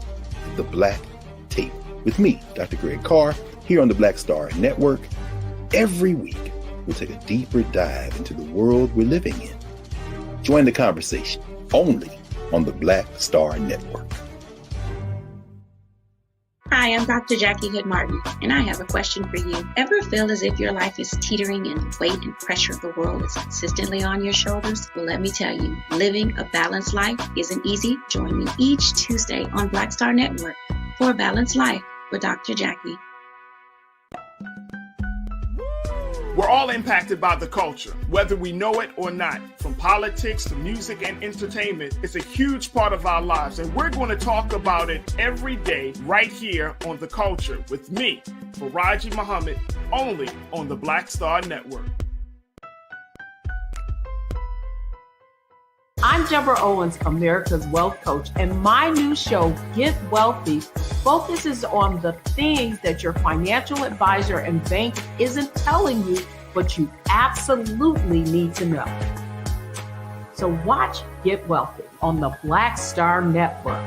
The Black Tape with me, Dr. Greg Carr, here on the Black Star Network. Every week, we'll take a deeper dive into the world we're living in. Join the conversation only on the Black Star Network. Hi, I'm Dr. Jackie Hood Martin, and I have a question for you. Ever feel as if your life is teetering and the weight and pressure of the world is consistently on your shoulders? Well, let me tell you, living a balanced life isn't easy. Join me each Tuesday on Black Star Network for A Balanced Life with Dr. Jackie. We're all impacted by the culture, whether we know it or not. From politics to music and entertainment, it's a huge part of our lives, and we're going to talk about it every day right here on The Culture with me, Farajii Muhammad, only on the Black Star Network. I'm Deborah Owens, America's Wealth Coach, and my new show, Get Wealthy, focuses on the things that your financial advisor and bank isn't telling you, but you absolutely need to know. So watch Get Wealthy on the Black Star Network.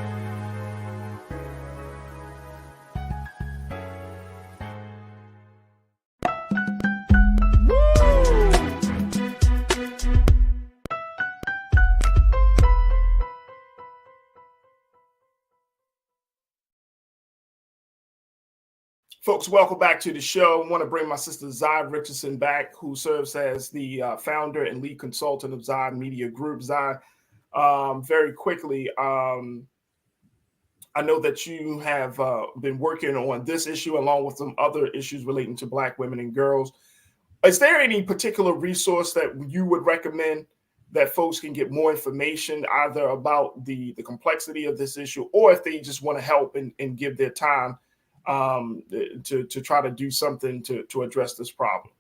Folks, welcome back to the show. I want to bring my sister Zai Richardson back, who serves as the founder and lead consultant of Zai Media Group. Zai, very quickly, I know that you have been working on this issue along with some other issues relating to Black women and girls. Is there any particular resource that you would recommend that folks can get more information either about the complexity of this issue, or if they just want to help and give their time to try to do something to address this problem?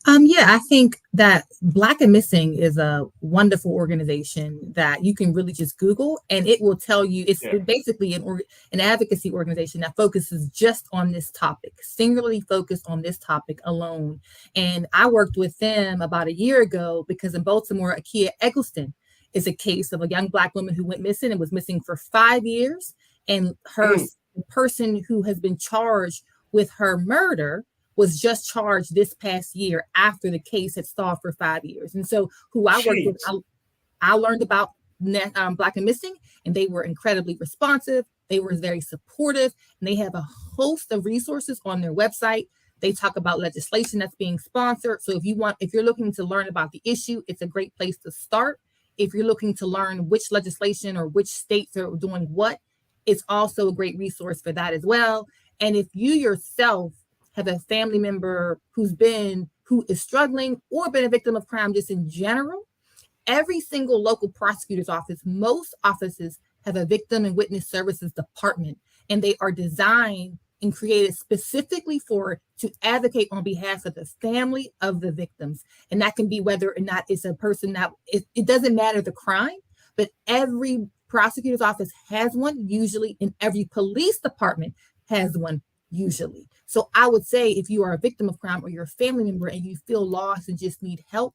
Yeah, I think that Black and Missing is a wonderful organization that you can really just Google, and it will tell you. It's basically an advocacy organization that focuses just on this topic, singularly focused on this topic alone. And I worked with them about a year ago because in Baltimore, Akia Eggleston is a case of a young Black woman who went missing and was missing for 5 years, and the person who has been charged with her murder was just charged this past year after the case had stalled for 5 years. And so who I worked with, I learned about Black and Missing, and they were incredibly responsive. They were very supportive, and they have a host of resources on their website. They talk about legislation that's being sponsored. So if you're looking to learn about the issue, it's a great place to start. If you're looking to learn which legislation or which states are doing what, it's also a great resource for that as well. And if you yourself have a family member who is struggling or been a victim of crime just in general, every single local prosecutor's office, most offices have a victim and witness services department, and they are designed and created specifically to advocate on behalf of the family of the victims. And that can be whether or not it's a person it doesn't matter the crime, but every prosecutor's office has one usually, and every police department has one usually. So I would say if you are a victim of crime or you're a family member and you feel lost and just need help,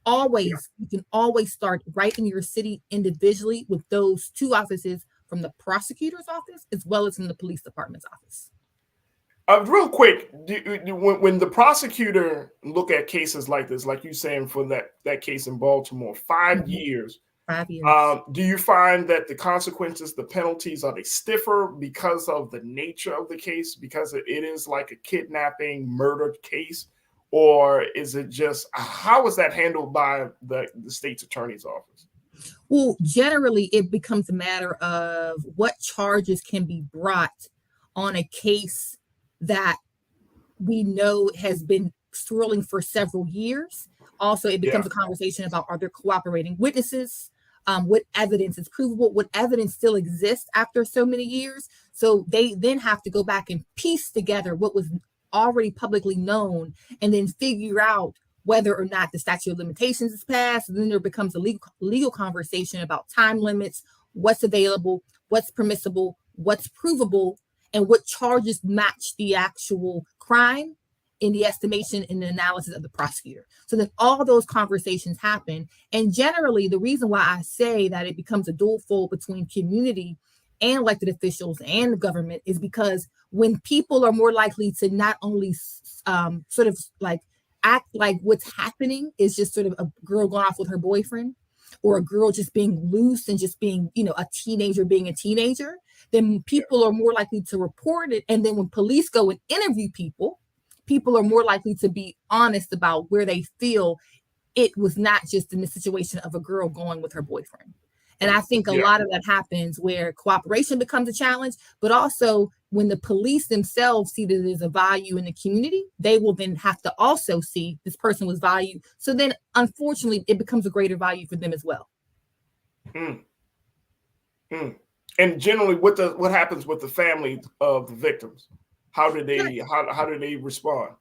you can always start right in your city individually with those two offices, from the prosecutor's office as well as from the police department's office. Real quick, when the prosecutor look at cases like this, like you saying for that case in Baltimore, 5 years, 5 years. Do you find that the consequences, the penalties, are they stiffer because of the nature of the case, because it is like a kidnapping, murder case, or is it just, how is that handled by the state's attorney's office? Well, generally, it becomes a matter of what charges can be brought on a case that we know has been swirling for several years. Also, it becomes a conversation about, are there cooperating witnesses? What evidence is provable? What evidence still exists after so many years? So they then have to go back and piece together what was already publicly known and then figure out whether or not the statute of limitations is passed. And then there becomes a legal conversation about time limits, what's available, what's permissible, what's provable, and what charges match the actual crime in the estimation and the analysis of the prosecutor. So that all those conversations happen. And generally, the reason why I say that it becomes a dual fold between community and elected officials and the government is because when people are more likely to not only sort of like act like what's happening is just sort of a girl going off with her boyfriend, or a girl just being loose and just being, a teenager being a teenager, then people are more likely to report it. And then when police go and interview people are more likely to be honest about where they feel it was not just in the situation of a girl going with her boyfriend. And I think a lot of that happens where cooperation becomes a challenge, but also when the police themselves see that there's a value in the community, they will then have to also see this person was valued. So then, unfortunately, it becomes a greater value for them as well. And generally, what happens with the family of the victims? How do they respond?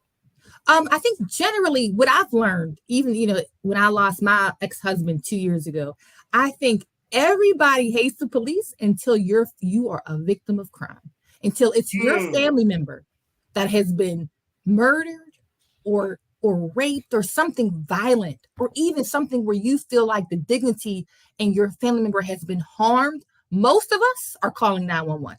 I think generally what I've learned, even, when I lost my ex-husband 2 years ago, I think everybody hates the police until you are a victim of crime, until it's your family member that has been murdered or raped or something violent, or even something where you feel like the dignity and your family member has been harmed. Most of us are calling 911.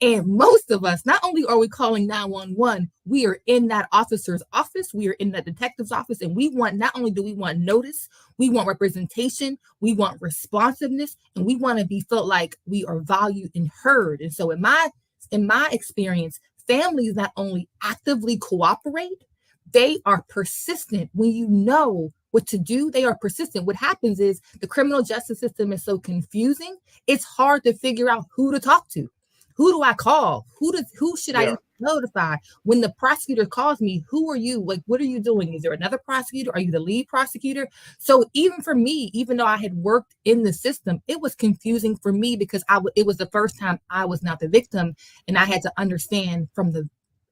And most of us, not only are we calling 911, we are in that officer's office, we are in that detective's office, and not only do we want notice, we want representation, we want responsiveness, and we want to be felt like we are valued and heard. And so in my experience, families not only actively cooperate, they are persistent. When you know what to do, they are persistent. What happens is the criminal justice system is so confusing, it's hard to figure out who to talk to. Who do I call? Who should I notify? When the prosecutor calls me, who are you? Like, what are you doing? Is there another prosecutor? Are you the lead prosecutor? So even for me, even though I had worked in the system, it was confusing for me because it was the first time I was not the victim, and I had to understand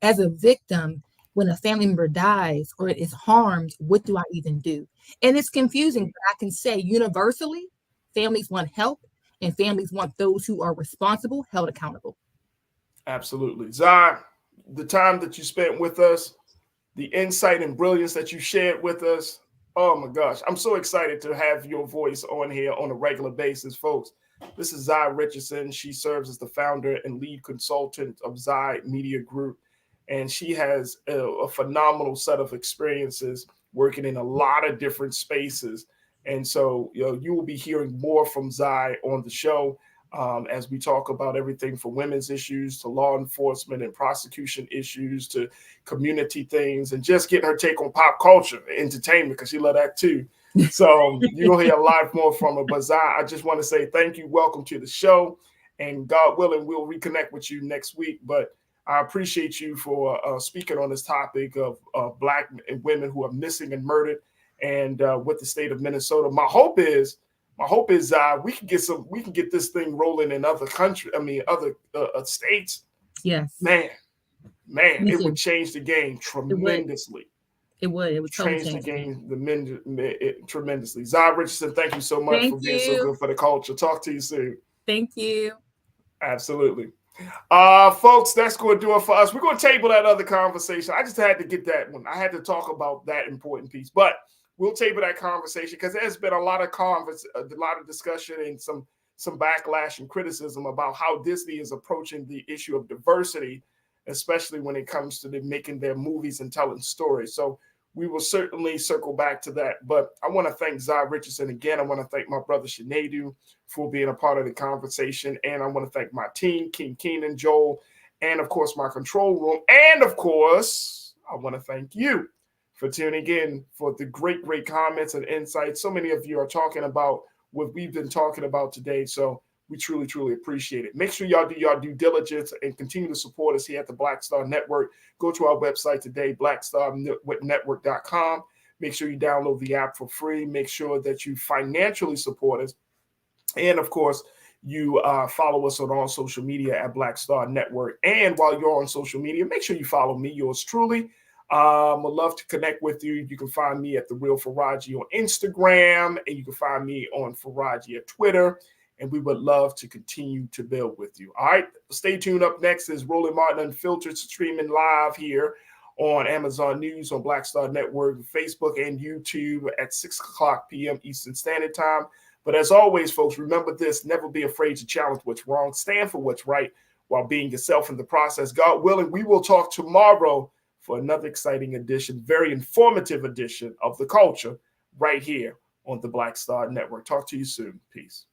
as a victim, when a family member dies or it is harmed, what do I even do? And it's confusing, but I can say universally, families want help. And families want those who are responsible held accountable. Absolutely. Zai, the time that you spent with us, the insight and brilliance that you shared with us, oh my gosh, I'm so excited to have your voice on here on a regular basis, folks. This is Zai Richardson. She serves as the founder and lead consultant of Zai Media Group, and she has a phenomenal set of experiences working in a lot of different spaces. And so, you will be hearing more from Zai on the show as we talk about everything from women's issues to law enforcement and prosecution issues to community things, and just getting her take on pop culture, entertainment, because she loves that too. So you'll hear a lot more from her. But Zai, I just want to say thank you. Welcome to the show. And God willing, we'll reconnect with you next week. But I appreciate you for speaking on this topic of Black women who are missing and murdered. And with the state of Minnesota, my hope is we can get this thing rolling in other countries. I mean, other states. Yes, man, it would change the game tremendously. It would change the game tremendously. Zai Richardson, thank you so much for being so good for the culture. Talk to you soon. Thank you. Absolutely. Folks, that's going to do it for us. We're going to table that other conversation. I just had to get that one. I had to talk about that important piece, but we'll table that conversation because there's been a lot of discussion and some backlash and criticism about how Disney is approaching the issue of diversity, especially when it comes to them making their movies and telling stories. So we will certainly circle back to that. But I want to thank Zai Richardson again. I want to thank my brother Shanadu for being a part of the conversation. And I want to thank my team, King Keenan, Joel, and of course, my control room. And of course, I want to thank you for tuning in, for the great comments and insights. So many of you are talking about what we've been talking about today. So we truly, truly appreciate it. Make sure y'all do your due diligence and continue to support us here at the Black Star Network. Go to our website today, blackstarnetwork.com. Make sure you download the app for free. Make sure that you financially support us. And of course, you follow us on all social media at Black Star Network. And while you're on social media, make sure you follow me, yours truly. I'd love to connect with you. You can find me at The Real Farajii on Instagram, and you can find me on Farajii at Twitter. And we would love to continue to build with you. All right, stay tuned. Up next is Roland Martin Unfiltered, streaming live here on Amazon News, on Black Star Network, Facebook, and YouTube at 6 o'clock p.m. Eastern Standard Time. But as always, folks, remember this: never be afraid to challenge what's wrong. Stand for what's right while being yourself in the process. God willing, we will talk tomorrow for another exciting edition, very informative edition of The Culture right here on the Black Star Network. Talk to you soon. Peace.